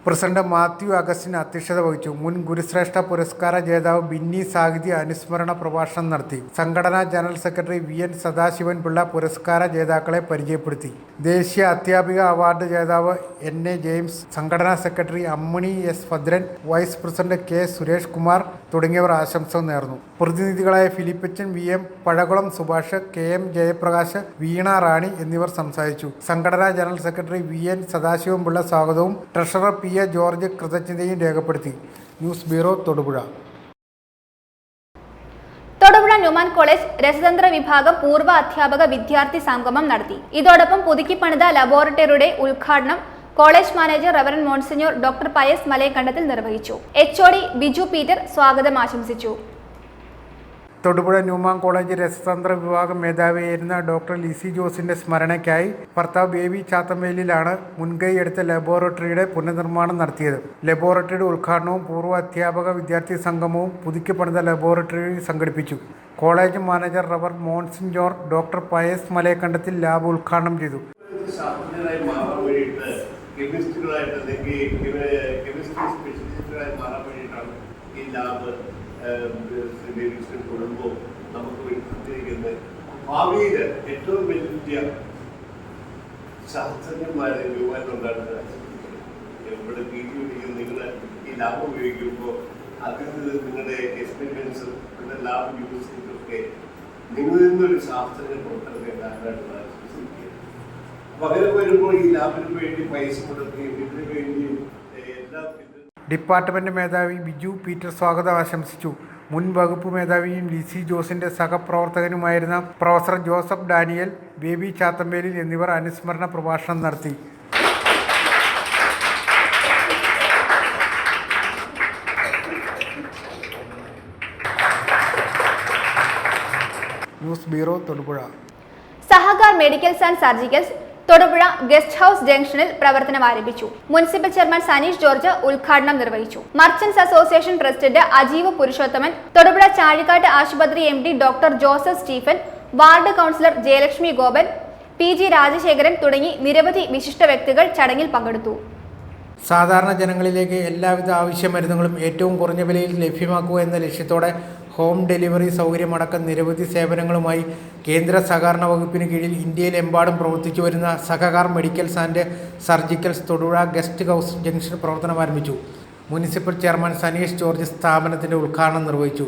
പ്രസിഡന്റ് മാത്യു അഗസ്റ്റിൻ അധ്യക്ഷത വഹിച്ചു. മുൻ ഗുരുശ്രേഷ്ഠ പുരസ്കാര ജേതാവ് ബിന്നി സാഹിതി അനുസ്മരണ പ്രഭാഷണം നടത്തി. സംഘടനാ general secretary VN Sadasivan Pillai പുരസ്കാര ജേതാക്കളെ പരിചയപ്പെടുത്തി. ദേശീയ അധ്യാപിക അവാർഡ് ജേതാവ് NA ജെയിംസ്, സംഘടനാ secretary Ammini S Bhadran, vice president K Suresh Kumar തുടങ്ങിയവർ ആശംസ നേർന്നു. പ്രതിനിധികളായ ഫിലിപ്പച്ചൻ, VM പഴകുളം സുഭാഷ്, KM ജയപ്രകാശ്, വീണ റാണി എന്നിവർ സംസാരിച്ചു. സംഘടനാ general secretary VN Sadasivan Pillai സ്വാഗതവും ട്രഷറർ PA ജോർജ് കൃതജ്ഞതയും രേഖപ്പെടുത്തി. News bureau, Thodupuzha. Thodupuzha Newman college രസതന്ത്ര വിഭാഗം പൂർവ്വ അധ്യാപക വിദ്യാർത്ഥി സംഗമം നടത്തി. ഇതോടൊപ്പം പുതുക്കിപ്പണിത ലബോറട്ടറിയുടെ ഉദ്ഘാടനം college manager reverend monsignor doctor Pius Malayakandathil നിർവഹിച്ചു. HOD ബിജു പീറ്റർ സ്വാഗതം ആശംസിച്ചു. തൊടുപുഴ ന്യൂമാൻ കോളേജ് രസതന്ത്ര വിഭാഗം മേധാവിയായിരുന്ന ഡോക്ടർ ലിസി ജോസിന്റെ സ്മരണയ്ക്കായി ഭർത്താവ് ബേബി ചാത്തമേലിലാണ് മുൻകൈയെടുത്ത ലബോറട്ടറിയുടെ പുനർനിർമ്മാണം നടത്തിയത്. ലബോറട്ടറിയുടെ ഉദ്ഘാടനവും പൂർവ്വ അധ്യാപക വിദ്യാർത്ഥി സംഗമവും പുതുക്കി പണിത ലബോറട്ടറി സംഘടിപ്പിച്ചു. College manager rev monsignor George doctor Pius Malayakandathil lab ഉദ്ഘാടനം ചെയ്തു. ശാസ്ത്രജ്ഞരായി മാറാൻ വേണ്ടിയിട്ട് കെമിസ്റ്റുകളായിട്ട് അല്ലെങ്കിൽ കെമിസ്ട്രി സ്പെഷ്യലിസ്റ്റുകളായി മാറാൻ വേണ്ടിയിട്ടാണ് ഈ ലാബ് കൊടുക്കുമ്പോൾ നമുക്ക് വേണ്ടിയിരിക്കുന്നത്. ഭാവിയിൽ ഏറ്റവും വലിയ ശാസ്ത്രജ്ഞന്മാരെ രൂപമായിട്ടുണ്ടാകുന്നത് ഇവിടെ PG പഠിക്കുന്ന നിങ്ങൾ ഈ ലാബ് ഉപയോഗിക്കുമ്പോൾ അതിൽ നിങ്ങളുടെ എക്സ്പെരിമെന്റ്സും നിങ്ങളുടെ ലാബ് യൂസിങ്ങൊക്കെ നിങ്ങളിൽ നിന്നൊരു ശാസ്ത്രജ്ഞ പുറത്തിറങ്ങിയ കാരണമായിട്ടുള്ള പകരം വരുമ്പോൾ ഈ ലാബിന് വേണ്ടി പൈസ കൊടുക്കുകയും ഇതിനു വേണ്ടി എല്ലാ ഡിപ്പാർട്ട്മെന്റ് മേധാവി ബിജു പീറ്റർ സ്വാഗതം ആശംസിച്ചു. മുൻ വകുപ്പ് മേധാവിയും DC ജോസിന്റെ സഹപ്രവർത്തകനുമായിരുന്ന professor Joseph Daniel, Baby Chathampelil എന്നിവർ അനുസ്മരണ പ്രഭാഷണം നടത്തി. News bureau, Thodupuzha. Sahakar medicals and surgicals Thodupuzha guest house ജംഗ്ഷനിൽ പ്രവർത്തനം ആരംഭിച്ചു. മുനിസിപ്പൽ ചെയർമാൻ സനീഷ് ജോർജ് ഉദ്ഘാടനം നിർവഹിച്ചു. Merchants association president Ajeev Purushothaman, Thodupuzha Chazhikattu ആശുപത്രി MD doctor Joseph Stephen, ward councillor Jayalakshmi Gopan, PG Rajasekharan തുടങ്ങി നിരവധി വിശിഷ്ട വ്യക്തികൾ ചടങ്ങിൽ പങ്കെടുത്തു. സാധാരണ ജനങ്ങളിലേക്ക് എല്ലാവിധ ആവശ്യ മരുന്നുകളും ഏറ്റവും കുറഞ്ഞ വിലയിൽ ലഭ്യമാക്കുക എന്ന ലക്ഷ്യത്തോടെ ഹോം ഡെലിവറി സൗകര്യമടക്കം നിരവധി സേവനങ്ങളുമായി കേന്ദ്ര സഹകരണ വകുപ്പിന് കീഴിൽ ഇന്ത്യയിലെമ്പാടും പ്രവർത്തിച്ചു വരുന്ന Sahakar medicals and surgicals Thodupuzha guest house junction പ്രവർത്തനം ആരംഭിച്ചു. മുനിസിപ്പൽ ചെയർമാൻ സനീഷ് ജോർജ് സ്ഥാപനത്തിന്റെ ഉദ്ഘാടനം നിർവഹിച്ചു.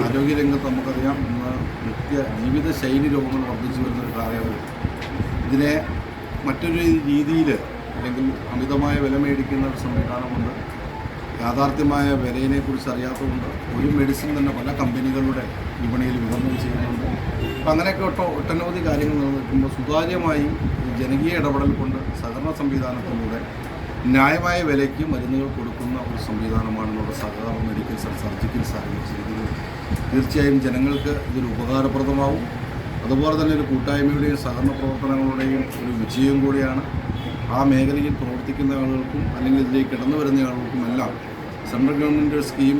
ആരോഗ്യരംഗത്ത് നമുക്കറിയാം ഇന്ന് ജീവിതശൈലി രോഗങ്ങൾ വർദ്ധിച്ചു വരുന്നൊരു കാലയളവ്. ഇതിനെ മറ്റൊരു രീതിയിൽ അല്ലെങ്കിൽ അമിതമായ വില മേടിക്കുന്ന ഒരു സംവിധാനമുണ്ട്. യാഥാർത്ഥ്യമായ വിലയിനെക്കുറിച്ച് അറിയാത്തതുകൊണ്ട് ഒരു മെഡിസിൻ തന്നെ പല കമ്പനികളുടെ വിപണിയിൽ വിതരണം ചെയ്യുന്നുണ്ട്. അപ്പം അങ്ങനെയൊക്കെ ഒട്ടനവധി കാര്യങ്ങൾ നിലനിൽക്കുമ്പോൾ സുതാര്യമായി ജനകീയ ഇടപെടൽ കൊണ്ട് സഹകരണ സംവിധാനത്തിലൂടെ ന്യായമായ വിലയ്ക്ക് മരുന്നുകൾ കൊടുക്കുന്ന ഒരു സംവിധാനമാണ് നമ്മുടെ സഹകാർ മെഡിക്കൽസ് ആൻഡ് സർജിക്കൽസ് ആരംഭിച്ചിരിക്കുന്നത്. തീർച്ചയായും ജനങ്ങൾക്ക് ഇതൊരു ഉപകാരപ്രദമാവും. അതുപോലെ തന്നെ ഒരു കൂട്ടായ്മയുടെയും സഹകരണ പ്രവർത്തനങ്ങളുടെയും ഒരു വിജയം കൂടിയാണ്. ആ മേഖലയിൽ പ്രവർത്തിക്കുന്ന ആളുകൾക്കും അല്ലെങ്കിൽ ഇതിലേക്ക് കടന്നു വരുന്ന ആളുകൾക്കും എല്ലാം സെൻട്രൽ ഗവൺമെൻറ് സ്കീം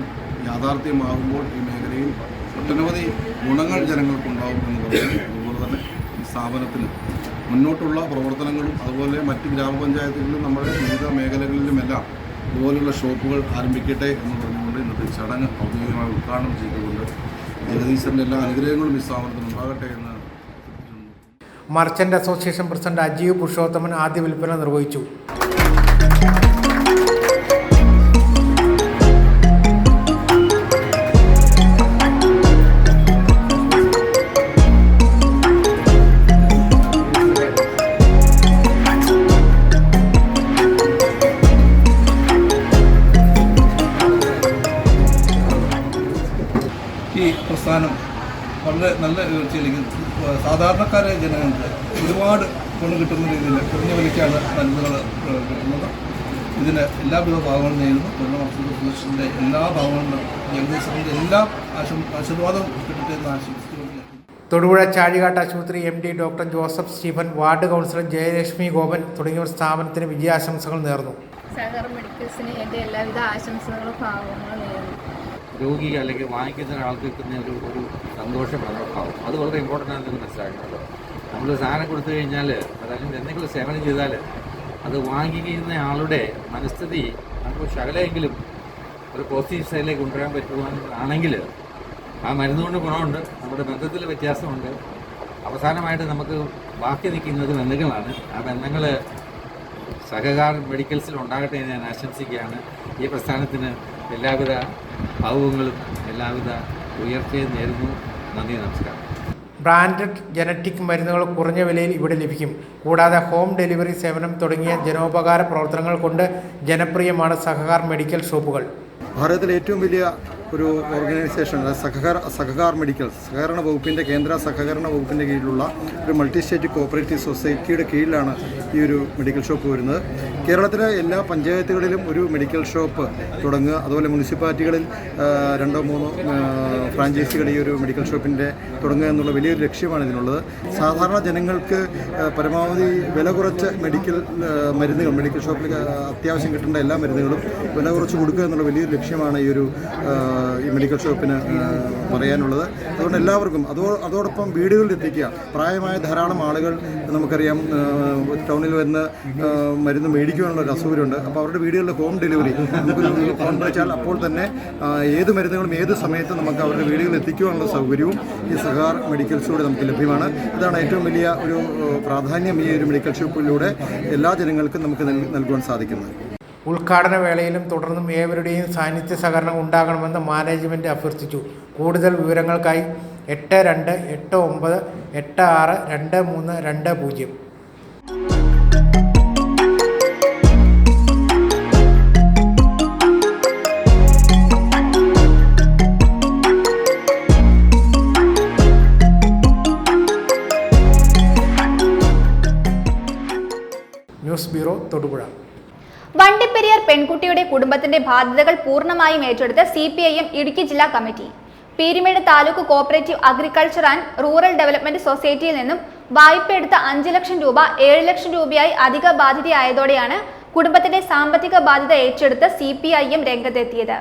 യാഥാർത്ഥ്യമാകുമ്പോൾ ഈ മേഖലയിൽ ഒട്ടനവധി ഗുണങ്ങൾ ജനങ്ങൾക്കുണ്ടാകും എന്ന് പറയുന്നത്. അതുപോലെ തന്നെ ഈ സ്ഥാപനത്തിന് മുന്നോട്ടുള്ള പ്രവർത്തനങ്ങളും അതുപോലെ മറ്റ് ഗ്രാമപഞ്ചായത്തുകളിലും നമ്മുടെ വിവിധ മേഖലകളിലുമെല്ലാം ഇതുപോലുള്ള ഷോപ്പുകൾ ആരംഭിക്കട്ടെ എന്ന് പറഞ്ഞുകൊണ്ട് ഇന്നത്തെ ചടങ്ങ് ഔദ്യോഗികമായി ഉദ്ഘാടനം ചെയ്തുകൊണ്ട് ജഗദീശൻ്റെ എല്ലാ അനുഗ്രഹങ്ങളും ഈ സ്ഥാപനത്തിന് ഉണ്ടാകട്ടെ എന്ന്. Merchant association president Ajeev Purushothaman ആദ്യ വിൽപ്പന നിർവഹിച്ചു. ഈ പ്രസ്ഥാനം വളരെ നല്ല ഉയർച്ചയിലേക്ക് സാധാരണക്കാരായ ജനങ്ങൾക്ക് ഒരുപാട് ഗുണം കിട്ടുന്ന രീതിയിൽ കുറഞ്ഞ വിലയ്ക്കാണ് മരുന്നുകൾ കിട്ടുന്നത്. ഇതിന് എല്ലാവിധ ഭാഗങ്ങളും നേരുന്നു. തൊഴിലുറപ്പിൻ്റെ എല്ലാ ഭാഗങ്ങളിലും ജഗദീശൻ്റെ എല്ലാ ആശീർവാദവും കിട്ടട്ടെ എന്ന് ആശംസിച്ചുകൊണ്ട് തൊടുപുഴ ചാഴികാട്ട് ആശുപത്രി MD doctor Joseph Stephen, ward councillor Jayalakshmi Gopan തുടങ്ങിയവർ സ്ഥാപനത്തിന് വിജയാശംസകൾ നേർന്നു. സഹകാർ മെഡിക്കൽസിന് എൻ്റെ എല്ലാവിധ ആശംസകളും ഭാവങ്ങളും നേരുന്നു. രോഗി അല്ലെങ്കിൽ വാങ്ങിക്കുന്ന ഒരാൾക്ക് കിട്ടുന്ന ഒരു സന്തോഷം അതിനൊക്കാവും. അത് വളരെ ഇമ്പോർട്ടൻ്റ് ആണെന്ന് മനസ്സിലാക്കുന്നത്. നമ്മൾ സാധനം കൊടുത്തു കഴിഞ്ഞാൽ അതല്ലെങ്കിൽ എന്തെങ്കിലും സേവനം ചെയ്താൽ അത് വാങ്ങിക്കുന്ന ആളുടെ മനസ്ഥിതി നമുക്ക് ശകലമെങ്കിലും ഒരു പോസിറ്റീവ് സൈഡിലേക്ക് കൊണ്ടുവരാൻ പറ്റുവാണെങ്കിൽ ആ മരുന്നുകൊണ്ട് ഗുണമുണ്ട്, നമ്മുടെ ബന്ധത്തിൽ വ്യത്യാസമുണ്ട്. അവസാനമായിട്ട് നമുക്ക് ബാക്കി നിൽക്കുന്നത് ബന്ധങ്ങളാണ്. ആ ബന്ധങ്ങൾ സഹകാർ മെഡിക്കൽസിൽ ഉണ്ടാകട്ടെ എന്ന് ഞാൻ ആശംസിക്കുകയാണ്. ഈ പ്രസ്ഥാനത്തിന് എല്ലാവിധ ഭാവുകങ്ങളും എല്ലാവിധ ഉയർച്ചയും നേരുന്നു. നന്ദി, നമസ്കാരം. ബ്രാൻഡഡ് ജനറ്റിക് മരുന്നുകൾ കുറഞ്ഞ വിലയിൽ ഇവിടെ ലഭിക്കും. കൂടാതെ ഹോം ഡെലിവറി സേവനം തുടങ്ങിയ ജനോപകാര പ്രവർത്തനങ്ങൾ കൊണ്ട് ജനപ്രിയമാണ് സഹകാർ മെഡിക്കൽ ഷോപ്പുകൾ. ഭാരതത്തിലെ ഏറ്റവും വലിയ ഒരു ഓർഗനൈസേഷൻ സഹകാർ മെഡിക്കൽ സഹകരണ വകുപ്പിൻ്റെ കേന്ദ്ര സഹകരണ വകുപ്പിൻ്റെ കീഴിലുള്ള ഒരു മൾട്ടി സ്റ്റേറ്റ് കോഓപ്പറേറ്റീവ് സൊസൈറ്റിയുടെ കീഴിലാണ് ഈ ഒരു മെഡിക്കൽ ഷോപ്പ് വരുന്നത്. കേരളത്തിലെ എല്ലാ പഞ്ചായത്തുകളിലും ഒരു മെഡിക്കൽ ഷോപ്പ് തുടങ്ങുക, അതുപോലെ മുനിസിപ്പാലിറ്റികളിൽ 2-3 ഫ്രാഞ്ചൈസികൾ ഈ ഒരു മെഡിക്കൽ ഷോപ്പിൻ്റെ തുടങ്ങുക എന്നുള്ള വലിയൊരു ലക്ഷ്യമാണ് ഇതിനുള്ളത്. സാധാരണ ജനങ്ങൾക്ക് പരമാവധി വില കുറച്ച് മരുന്നുകൾ മെഡിക്കൽ ഷോപ്പിൽ അത്യാവശ്യം കിട്ടേണ്ട എല്ലാ മരുന്നുകളും വില കുറച്ച് കൊടുക്കുക എന്നുള്ള വലിയൊരു ലക്ഷ്യമാണ് ഈ മെഡിക്കൽ ഷോപ്പിന് പറയാനുള്ളത്. അതുകൊണ്ട് എല്ലാവർക്കും അതോടൊപ്പം വീടുകളിൽ എത്തിക്കുക. പ്രായമായ ധാരാളം ആളുകൾ നമുക്കറിയാം ടൗണിൽ വരുന്ന മരുന്ന് മേടിക്കുവാനുള്ള ഒരു അസൗകര്യമുണ്ട്. അപ്പോൾ അവരുടെ വീടുകളിൽ ഹോം ഡെലിവറി നമുക്കൊരു ഫോൺ വിളിച്ചാൽ അപ്പോൾ തന്നെ ഏത് മരുന്നുകളും ഏത് സമയത്തും നമുക്ക് അവരുടെ വീടുകളിൽ എത്തിക്കുവാനുള്ള സൗകര്യവും ഈ സഹകാർ മെഡിക്കൽസിലൂടെ നമുക്ക് ലഭ്യമാണ്. ഇതാണ് ഏറ്റവും വലിയ ഒരു പ്രാധാന്യം ഈ ഒരു മെഡിക്കൽ ഷോപ്പിലൂടെ എല്ലാ ജനങ്ങൾക്കും നമുക്ക് നൽകുവാൻ സാധിക്കുന്നത്. ഉദ്ഘാടന വേളയിലും തുടർന്നും ഏവരുടെയും സാന്നിധ്യ സഹകരണം ഉണ്ടാകണമെന്ന് മാനേജ്മെൻറ്റ് അഭ്യർത്ഥിച്ചു. കൂടുതൽ വിവരങ്ങൾക്കായി 8289862320. News bureau, Thodupuzha. വണ്ടിപ്പെരിയാർ പെൺകുട്ടിയുടെ കുടുംബത്തിന്റെ ബാധ്യതകൾ പൂർണ്ണമായും ഏറ്റെടുത്ത് CPIM ഇടുക്കി ജില്ലാ committee. Peermade taluk cooperative agriculture and rural development സൊസൈറ്റിയിൽ നിന്നും വായ്പയെടുത്ത 5 ലക്ഷം രൂപ 7 ലക്ഷം രൂപയായി അധിക ബാധ്യതയായതോടെയാണ് കുടുംബത്തിന്റെ സാമ്പത്തിക ബാധ്യത ഏറ്റെടുത്ത് CPIM രംഗത്തെത്തിയത്.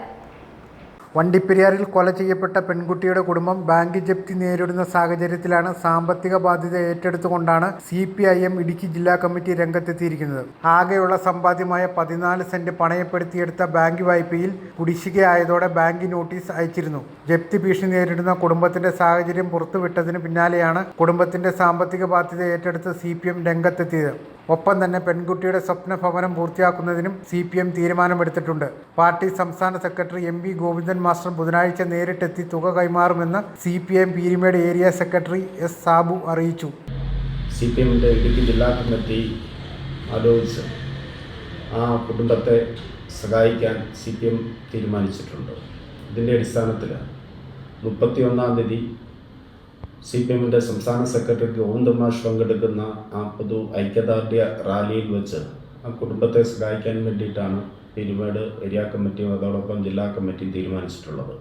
വണ്ടിപ്പെരിയാറിൽ കൊല ചെയ്യപ്പെട്ട പെൺകുട്ടിയുടെ കുടുംബം ബാങ്ക് ജപ്തി നേരിടുന്ന സാഹചര്യത്തിലാണ് സാമ്പത്തിക ബാധ്യത ഏറ്റെടുത്തുകൊണ്ടാണ് CPIM ഇടുക്കി ജില്ലാ കമ്മിറ്റി രംഗത്തെത്തിയിരിക്കുന്നത്. ആകെയുള്ള സമ്പാദ്യമായ 14 സെന്റ് പണയപ്പെടുത്തിയെടുത്ത ബാങ്ക് വായ്പയിൽ കുടിശ്ശികയായതോടെ ബാങ്ക് നോട്ടീസ് അയച്ചിരുന്നു. ജപ്തി ഭീഷണി നേരിടുന്ന കുടുംബത്തിന്റെ സാഹചര്യം പുറത്തുവിട്ടതിന് പിന്നാലെയാണ് കുടുംബത്തിന്റെ സാമ്പത്തിക ബാധ്യത ഏറ്റെടുത്ത് CPM രംഗത്തെത്തിയത്. ഒപ്പം തന്നെ പെൺകുട്ടിയുടെ സ്വപ്ന ഭവനം പൂർത്തിയാക്കുന്നതിനും CPM തീരുമാനമെടുത്തിട്ടുണ്ട്. പാർട്ടി സംസ്ഥാന സെക്രട്ടറി MV ഗോവിന്ദൻ മാസ്റ്റർ ബുധനാഴ്ച നേരിട്ടെത്തി തുക കൈമാറുമെന്ന് CPM Peermade area secretary S Sabu അറിയിച്ചു. CPMന്റെ ഇടുക്കി ജില്ലാ കമ്മിറ്റി ആലോചിച്ച് ആ കുടുംബത്തെ സഹായിക്കാൻ CPM തീരുമാനിച്ചിട്ടുണ്ട്. ഇതിൻ്റെ അടിസ്ഥാനത്തിൽ 31-ാം തീയതി CPMന്റെ സംസ്ഥാന സെക്രട്ടറി ഗോവിന്ദൻ മാഷ് പങ്കെടുക്കുന്ന ആ പൊതു ഐക്യദാർഢ്യ റാലിയിൽ വെച്ച് ആ കുടുംബത്തെ സഹായിക്കാൻ വേണ്ടിയിട്ടാണ് പീരുമേട് ഏരിയ കമ്മിറ്റിയും അതോടൊപ്പം ജില്ലാ കമ്മിറ്റിയും തീരുമാനിച്ചിട്ടുള്ളത്.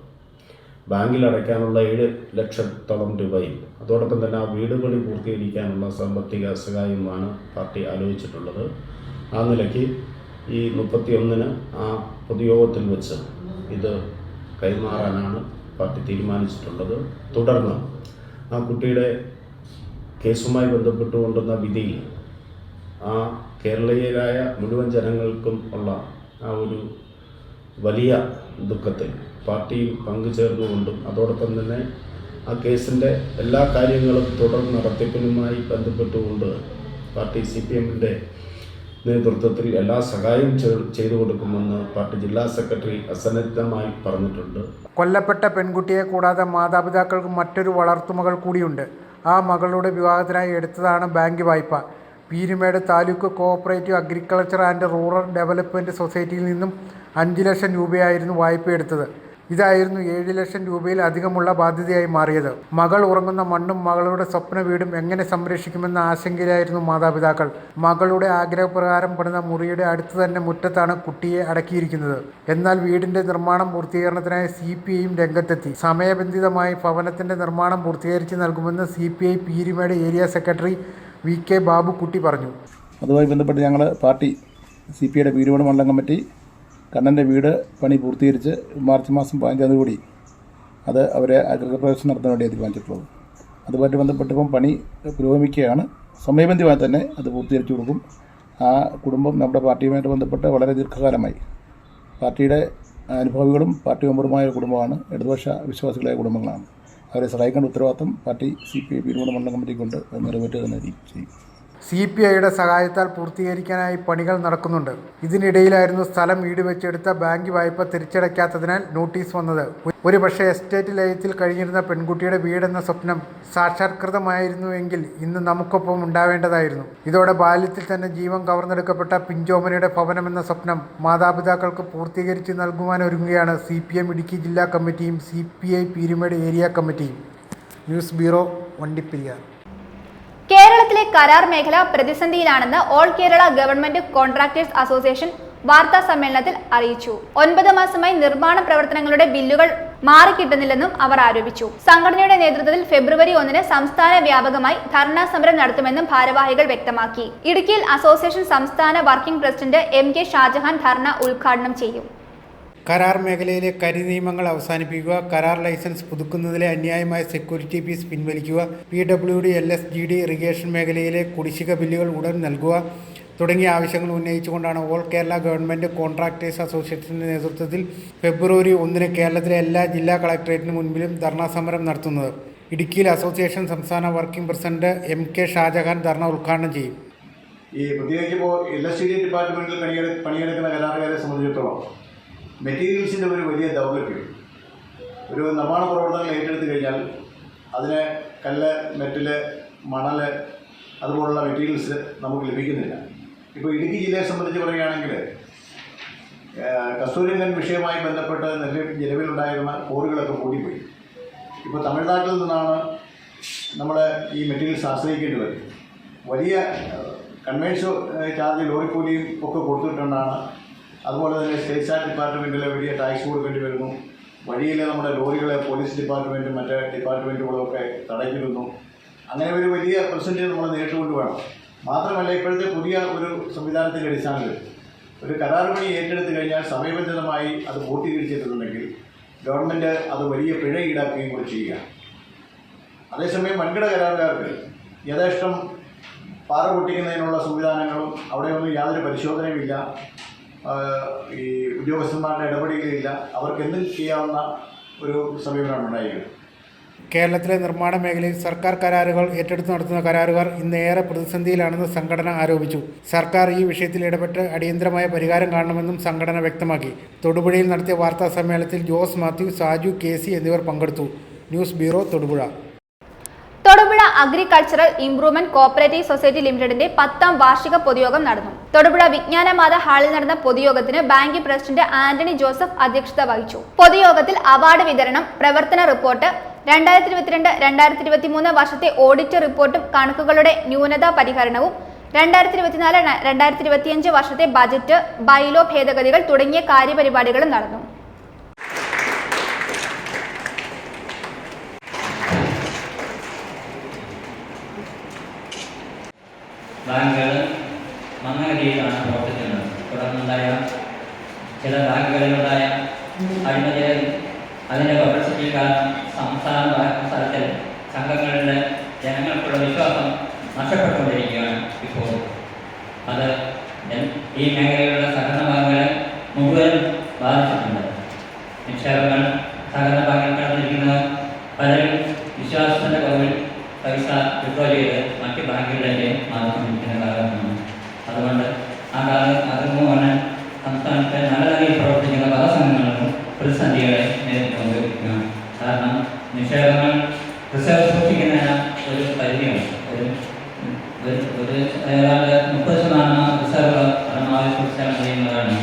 ബാങ്കിൽ അടയ്ക്കാനുള്ള 7 ലക്ഷത്തോളം രൂപയും അതോടൊപ്പം തന്നെ ആ വീട് പണി പൂർത്തീകരിക്കാനുള്ള സാമ്പത്തിക സഹായവുമാണ് പാർട്ടി ആലോചിച്ചിട്ടുള്ളത്. ആ നിലയ്ക്ക് ഈ 31-ന് ആ പൊതുയോഗത്തിൽ വെച്ച് ഇത് കൈമാറാനാണ് പാർട്ടി തീരുമാനിച്ചിട്ടുള്ളത്. തുടർന്ന് ആ കുട്ടിയുടെ കേസുമായി ബന്ധപ്പെട്ടുകൊണ്ടുന്ന വിധിയിൽ ആ കേരളീയരായ മുഴുവൻ ജനങ്ങൾക്കും ഉള്ള ആ ഒരു വലിയ ദുഃഖത്തിൽ പാർട്ടിയിൽ പങ്കുചേർന്നുകൊണ്ടും അതോടൊപ്പം തന്നെ ആ കേസിൻ്റെ എല്ലാ കാര്യങ്ങളും തുടർ നടത്തിപ്പിനുമായി ബന്ധപ്പെട്ടുകൊണ്ട് പാർട്ടി CPMന്റെ നേതൃത്വത്തിൽ എല്ലാ സഹായവും ചെയ്തു കൊടുക്കുമെന്ന് പാർട്ടി ജില്ലാ സെക്രട്ടറി അസന്നിഗ്ധമായി പറഞ്ഞിട്ടുണ്ട്. കൊല്ലപ്പെട്ട പെൺകുട്ടിയെ കൂടാതെ മാതാപിതാക്കൾക്ക് മറ്റൊരു വളർത്തുമകൾ കൂടിയുണ്ട്. ആ മകളുടെ വിവാഹത്തിനായി എടുത്തതാണ് ബാങ്ക് വായ്പ. Peermade taluk cooperative agriculture and rural development സൊസൈറ്റിയിൽ നിന്നും 5 ലക്ഷം രൂപയായിരുന്നു വായ്പയെടുത്തത്. ഇതായിരുന്നു 7 ലക്ഷം രൂപയിൽ അധികമുള്ള ബാധ്യതയായി മാറിയത്. മകൾ ഉറങ്ങുന്ന മണ്ണും മകളുടെ സ്വപ്ന വീടും എങ്ങനെ സംരക്ഷിക്കുമെന്ന ആശങ്കയിലായിരുന്നു മാതാപിതാക്കൾ. മകളുടെ ആഗ്രഹപ്രകാരം പണിത മുറിയുടെ അടുത്ത് തന്നെ മുറ്റത്താണ് കുട്ടിയെ അടക്കിയിരിക്കുന്നത്. എന്നാൽ വീടിന്റെ നിർമ്മാണം പൂർത്തീകരണത്തിനായി CPIM രംഗത്തെത്തി. സമയബന്ധിതമായി ഭവനത്തിന്റെ നിർമ്മാണം പൂർത്തീകരിച്ച് നൽകുമെന്ന് CPI Peermade area secretary VK Babukkutty പറഞ്ഞു. അതുമായി ബന്ധപ്പെട്ട് ഞങ്ങൾ പാർട്ടി CPIയുടെ പീരുമേട് മണ്ഡലം കമ്മിറ്റി കണ്ണൻ്റെ വീട് പണി പൂർത്തീകരിച്ച് മാർച്ച് മാസം 15 കൂടി അത് അവരെ ഗൃഹപ്രവേശനം നടത്താൻ വേണ്ടി തീരുമാനിച്ചിട്ടുള്ളത്. അതുമായിട്ട് ബന്ധപ്പെട്ടപ്പം പണി പുരോഗമിക്കുകയാണ്. സമയബന്ധിതമായി തന്നെ അത് പൂർത്തീകരിച്ചു കൊടുക്കും. ആ കുടുംബം നമ്മുടെ പാർട്ടിയുമായിട്ട് ബന്ധപ്പെട്ട് വളരെ ദീർഘകാലമായി പാർട്ടിയുടെ അനുഭവികളും പാർട്ടി മെമ്പറുമായ കുടുംബമാണ്. ഇടതുപക്ഷ വിശ്വാസികളായ കുടുംബങ്ങളാണ്. അവരെ സഹായിക്കേണ്ട ഉത്തരവാദിത്തം പാർട്ടി CPI പീരുമേട് മണ്ഡലം കമ്മിറ്റിക്കൊണ്ട് നിറവേറ്റുക തന്നെ ചെയ്യും. CPIയുടെ സഹായത്താൽ പൂർത്തീകരിക്കാനായി പണികൾ നടക്കുന്നുണ്ട്. ഇതിനിടയിലായിരുന്നു സ്ഥലം ഈട് വെച്ചെടുത്ത ബാങ്ക് വായ്പ തിരിച്ചടയ്ക്കാത്തതിനാൽ നോട്ടീസ് വന്നത്. ഒരുപക്ഷെ എസ്റ്റേറ്റ് ലയത്തിൽ കഴിഞ്ഞിരുന്ന പെൺകുട്ടിയുടെ വീടെന്ന സ്വപ്നം സാക്ഷാത്കൃതമായിരുന്നുവെങ്കിൽ ഇന്ന് നമുക്കൊപ്പം ഉണ്ടാവേണ്ടതായിരുന്നു. ഇതോടെ ബാല്യത്തിൽ തന്നെ ജീവൻ കവർന്നെടുക്കപ്പെട്ട പിഞ്ചോമനയുടെ ഭവനമെന്ന സ്വപ്നം മാതാപിതാക്കൾക്ക് പൂർത്തീകരിച്ച് നൽകുവാനൊരുങ്ങുകയാണ് CPM ഇടുക്കി ജില്ലാ കമ്മിറ്റിയും CPI പീരുമേട് ഏരിയ കമ്മിറ്റിയും. News bureau, Vandiperiyar. കേരളത്തിലെ കരാർ മേഖല പ്രതിസന്ധിയിലാണെന്ന് all Kerala government contractors association വാർത്താ സമ്മേളനത്തിൽ അറിയിച്ചു. 9 മാസമായി നിർമ്മാണ പ്രവർത്തനങ്ങളുടെ ബില്ലുകൾ മാറിക്കിട്ടുന്നില്ലെന്നും അവർ ആരോപിച്ചു. സംഘടനയുടെ നേതൃത്വത്തിൽ ഫെബ്രുവരി 1 സംസ്ഥാന വ്യാപകമായി ധർണാ സമരം നടത്തുമെന്നും ഭാരവാഹികൾ വ്യക്തമാക്കി. ഇടുക്കിയിൽ അസോസിയേഷൻ സംസ്ഥാന വർക്കിംഗ് പ്രസിഡന്റ് MK ഷാജഹാൻ ധർണ ഉദ്ഘാടനം ചെയ്യും. കരാർ മേഖലയിലെ കരിനിയമങ്ങൾ അവസാനിപ്പിക്കുക, കരാർ ലൈസൻസ് പുതുക്കുന്നതിലെ അന്യായമായ സെക്യൂരിറ്റി ഫീസ് പിൻവലിക്കുക, PWD LSGD ഇറിഗേഷൻ മേഖലയിലെ കുടിശ്ശിക ബില്ലുകൾ ഉടൻ നൽകുക തുടങ്ങിയ ആവശ്യങ്ങൾ ഉന്നയിച്ചുകൊണ്ടാണ് ഓൾ കേരള ഗവൺമെൻറ് കോൺട്രാക്ടേഴ്സ് അസോസിയേഷൻ്റെ നേതൃത്വത്തിൽ ഫെബ്രുവരി 1 കേരളത്തിലെ എല്ലാ ജില്ലാ കളക്ടറേറ്റിന് മുൻപിലും ധർണാ സമരം നടത്തുന്നത്. ഇടുക്കിയിൽ അസോസിയേഷൻ സംസ്ഥാന വർക്കിംഗ് പ്രസിഡന്റ് MK ഷാജഹാൻ ധർണ ഉദ്ഘാടനം ചെയ്യും. ഈ പ്രത്യേകിച്ച് ഇപ്പോൾ LSGD ഡിപ്പാർട്ട്മെൻറ്റിൽ പണിയെടുക്കുന്ന കരാറുകാരെ സംബന്ധിച്ചിടത്തോളം മെറ്റീരിയൽസിൻ്റെ ഒരു വലിയ ദൗർലഭ്യം. ഒരു നിർമ്മാണ പ്രവർത്തനങ്ങൾ ഏറ്റെടുത്ത് കഴിഞ്ഞാൽ അതിന് കല്ല്, മെറ്റല്, മണൽ അതുപോലുള്ള മെറ്റീരിയൽസ് നമുക്ക് ലഭിക്കുന്നില്ല. ഇപ്പോൾ ഇടുക്കി ജില്ലയെ സംബന്ധിച്ച് പറയുകയാണെങ്കിൽ കസ്തൂരിരംഗൻ വിഷയവുമായി ബന്ധപ്പെട്ട് നിലവിലുണ്ടായിരുന്ന കോറികളൊക്കെ കൂടിപ്പോയി. ഇപ്പോൾ തമിഴ്നാട്ടിൽ നിന്നാണ് നമ്മൾ ഈ മെറ്റീരിയൽസ് ആശ്രയിക്കേണ്ടി വരും. വലിയ കൺവെൻഷൻ ചാർജ് ലോറിക്കൂലിയും ഒക്കെ കൊടുത്തിട്ടുണ്ടാണ്. അതുപോലെ തന്നെ സ്റ്റേറ്റ് സ്റ്റാറ്റ് ഡിപ്പാർട്ട്മെൻറ്റിൽ വലിയ ടാക്സ് കൊടുക്കേണ്ടി വരുന്നു. വഴിയിൽ നമ്മുടെ ലോറികളെ പോലീസ് ഡിപ്പാർട്ട്മെൻറ്റും മറ്റ് ഡിപ്പാർട്ട്മെൻറ്റുകളൊക്കെ തടഞ്ഞിരുന്നു. അങ്ങനെ ഒരു വലിയ പ്രശ്നത്തെ നമ്മൾ നേരിട്ടുകൊണ്ട് വേണം. മാത്രമല്ല, ഇപ്പോഴത്തെ പുതിയ ഒരു സംവിധാനത്തിൻ്റെ അടിസ്ഥാനത്തിൽ ഒരു കരാർ പണി ഏറ്റെടുത്ത് കഴിഞ്ഞാൽ സമയബന്ധിതമായി അത് പൂർത്തീകരിച്ചിട്ടുണ്ടെങ്കിൽ ഗവൺമെൻറ് അത് വലിയ പിഴ ഈടാക്കുകയും കൂടി ചെയ്യുക. അതേസമയം വൻകിട കരാറുകാർക്ക് യഥേഷ്ടം പാറ പൊട്ടിക്കുന്നതിനുള്ള സംവിധാനങ്ങളും അവിടെയൊന്നും യാതൊരു പരിശോധനയുമില്ല, ഈ ഉദ്യോഗസ്ഥന്മാരുടെ ഇടപെടലുകളില്ല. അവർക്ക് എന്തും ചെയ്യാവുന്ന ഒരു സമീപനമാണ് ഉണ്ടായിരിക്കുന്നത്. കേരളത്തിലെ നിർമ്മാണ മേഖലയിൽ സർക്കാർ കരാറുകൾ ഏറ്റെടുത്ത് നടത്തുന്ന കരാറുകാർ ഇന്ന് ഏറെ പ്രതിസന്ധിയിലാണെന്ന് സംഘടന ആരോപിച്ചു. സർക്കാർ ഈ വിഷയത്തിൽ ഇടപെട്ട് അടിയന്തരമായ പരിഹാരം കാണണമെന്നും സംഘടന വ്യക്തമാക്കി. തൊടുപുഴയിൽ നടത്തിയ വാർത്താ സമ്മേളനത്തിൽ ജോസ് മാത്യു, സാജു KC എന്നിവർ പങ്കെടുത്തു. News bureau, Thodupuzha. Thodupuzha agricultural improvement cooperative society ലിമിറ്റഡിന്റെ 10ാം വാർഷിക പൊതുയോഗം നടന്നു. തൊടുപുഴ വിജ്ഞാനമാത ഹാളിൽ നടന്ന പൊതുയോഗത്തിന് ബാങ്ക് പ്രസിഡന്റ് ആന്റണി ജോസഫ് അധ്യക്ഷത വഹിച്ചു. പൊതുയോഗത്തിൽ അവാർഡ് വിതരണം, പ്രവർത്തന റിപ്പോർട്ട്, 2022-2023 വർഷത്തെ ഓഡിറ്റ് റിപ്പോർട്ടും കണക്കുകളുടെ ന്യൂനതാ പരിഹരണവും, 2024-2025 വർഷത്തെ ബജറ്റ്, ബൈലോ ഭേദഗതികൾ തുടങ്ങിയ കാര്യപരിപാടികളും നടന്നു. ബാങ്കുകൾ മന്ദഗതിയിലാണ് പ്രവർത്തിക്കുന്നത്. തുടർന്നുണ്ടായ ചില ബാങ്കുകളിലുണ്ടായ അഴിമതികൾ, അതിൻ്റെ പബ്ലിസിറ്റി കാരണം സംസ്ഥാന തലത്തിൽ സംഘങ്ങളുടെ ജനങ്ങൾക്കുള്ള വിശ്വാസം നഷ്ടപ്പെട്ടുകൊണ്ടിരിക്കുകയാണ് ഇപ്പോൾ. അത് ഈ മേഖലയിലുള്ള സഹകരണ ബാങ്കുകളെ മുഴുവൻ ബാധിച്ചിട്ടുണ്ട്. നിക്ഷേപങ്ങൾ സഹകരണ ബാങ്കിൽ കടന്നിരിക്കുന്ന പലരും വിശ്വാസത്തിൻ്റെ കുറവിൽ പൈസ വിഡ്രോ ചെയ്ത് മറ്റ് ബാങ്കുകളിലേക്ക് മാറിക്കൊണ്ടിരിക്കുന്ന കാലഘട്ടമാണ്. അതുകൊണ്ട് ആ അതുപോലെ സംസ്ഥാനത്തെ നല്ല നിലയിൽ പ്രവർത്തിക്കുന്ന പല സംഘങ്ങളും പ്രതിസന്ധികളെ നേരിട്ടുകൊണ്ടിരിക്കുകയാണ്. കാരണം നിക്ഷേപങ്ങൾ റിസർവ് സൂക്ഷിക്കുന്നതിന് ഒരു പരിധിയാണ്. ഏതാണ്ട് 30% റിസർവ് പരമാവധി സൂക്ഷിച്ചാൽ കഴിയുന്നതാണ്.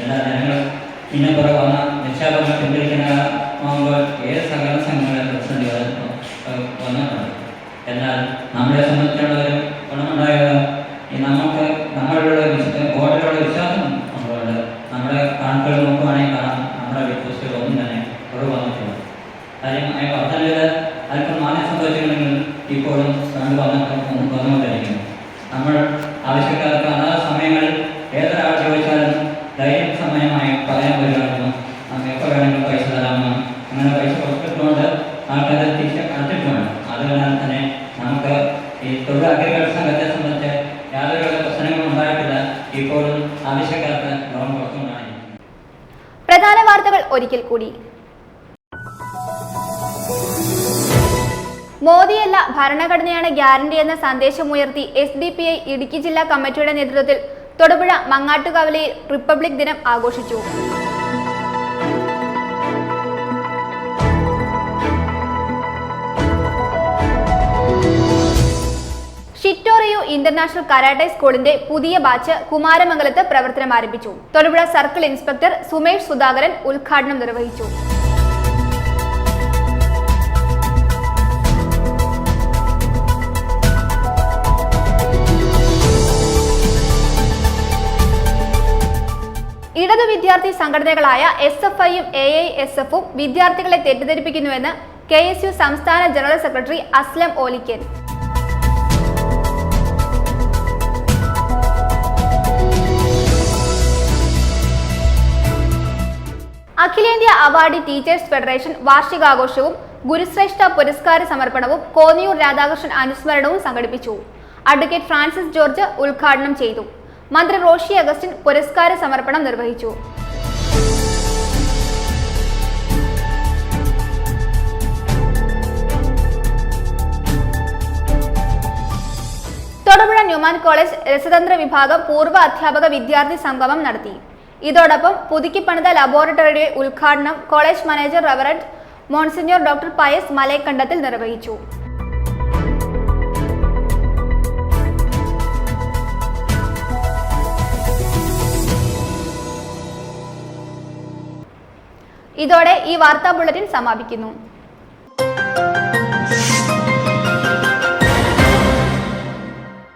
എല്ലാ ജനങ്ങളും പിന്നെ വന്ന നിക്ഷേപങ്ങൾ പിൻവലിക്കുന്നതാകുമ്പോൾ ഏത് സഹകരണ സംഘങ്ങളുടെ പ്രതിസന്ധികൾ വന്നിട്ടുണ്ട്. എന്നാൽ നമ്മളെ സംബന്ധിച്ചുള്ളവരും ഗുണമുണ്ടായത് നമ്മളുടെ ബോർഡിലുള്ള വിശ്വാസം നമ്മളുണ്ട്. നമ്മുടെ കണക്കുകൾ നോക്കുകയാണെങ്കിൽ കാണാം, നമ്മുടെ വിശ്വസികളൊന്നും തന്നെ കുറവ് വന്നിട്ടുണ്ട്. കാര്യം വർദ്ധനയിൽ അല്പം മാറ്റം സംഭവിച്ചിട്ടുണ്ടെങ്കിൽ ഇപ്പോഴും വന്നുകൊണ്ടിരിക്കുന്നു. നമ്മൾ ആവശ്യക്കാർക്ക് അതാത് സമയങ്ങളിൽ ഏതൊരാൾ ചോദിച്ചാലും ധൈര്യം സമയമായി പറയാൻ പറ്റുമായിരുന്നു, നമുക്ക് എപ്പോൾ വേണമെങ്കിലും പൈസ തരാമെന്ന്. അങ്ങനെ പൈസ കൊടുത്തിട്ടുകൊണ്ട് ആൾക്കാർ തിരിച്ച് അടച്ചിട്ടുമാണ്. അതുകൊണ്ടാൽ തന്നെ നമുക്ക് ഈ തൊഴിൽ അഗ്രികൾച്ചർ സംഘത്തെ സംബന്ധിച്ച് യാതൊരു പ്രശ്നങ്ങളും ഉണ്ടായിട്ടില്ല. ഇപ്പോഴും ആവശ്യക്കാർക്ക് ഗുണം കൊടുത്തുകൊണ്ടാണ്. പ്രധാന വാർത്തകൾ ഒരിക്കൽ കൂടി. മോദിയല്ല ഭരണഘടനയാണ് ഗ്യാരണ്ടി എന്ന സന്ദേശമുയർത്തി SDPI ഇടുക്കി ജില്ലാ കമ്മിറ്റിയുടെ നേതൃത്വത്തിൽ തൊടുപുഴ മങ്ങാട്ടുകവലയിൽ റിപ്പബ്ലിക് ദിനം ആഘോഷിച്ചു. ഷിറ്റോറിയു ഇന്റർനാഷണൽ കരാട്ടെ സ്കൂളിന്റെ പുതിയ ബാച്ച് കുമാരമംഗലത്ത് പ്രവർത്തനം ആരംഭിച്ചു. തൊടുപുഴ സർക്കിൾ ഇൻസ്പെക്ടർ സുമേഷ് സുധാകരൻ ഉദ്ഘാടനം നിർവഹിച്ചു. ഇടതു വിദ്യാർത്ഥി സംഘടനകളായ SFIയും AISFും വിദ്യാർത്ഥികളെ തെറ്റിദ്ധരിപ്പിക്കുന്നുവെന്ന് KSU സംസ്ഥാന ജനറൽ സെക്രട്ടറി അസ്ലം ഓലിക്കൻ. അഖിലേന്ത്യാ അവാർഡി ടീച്ചേഴ്സ് ഫെഡറേഷൻ വാർഷികാഘോഷവും ഗുരുശ്രേഷ്ഠ പുരസ്കാര സമർപ്പണവും കോന്നിയൂർ രാധാകൃഷ്ണൻ അനുസ്മരണവും സംഘടിപ്പിച്ചു. അഡ്വക്കേറ്റ് ഫ്രാൻസിസ് ജോർജ് ഉദ്ഘാടനം ചെയ്തു. മന്ത്രി റോഷി അഗസ്റ്റിൻ പുരസ്കാര സമർപ്പണം നിർവഹിച്ചു. തൊടുപുഴ ന്യൂമാൻ കോളേജ് രസതന്ത്ര വിഭാഗം പൂർവ്വ അധ്യാപക വിദ്യാർത്ഥി സംഗമം നടത്തി. ഇതോടൊപ്പം പുതുക്കിപ്പണിത ലബോറട്ടറിയുടെ ഉദ്ഘാടനം college manager reverend monsignor doctor Pius Malayakandathil നിർവഹിച്ചു. ഇതോടെ ഈ വാർത്താ ബുള്ളറ്റിൻ സമാപിക്കുന്നു.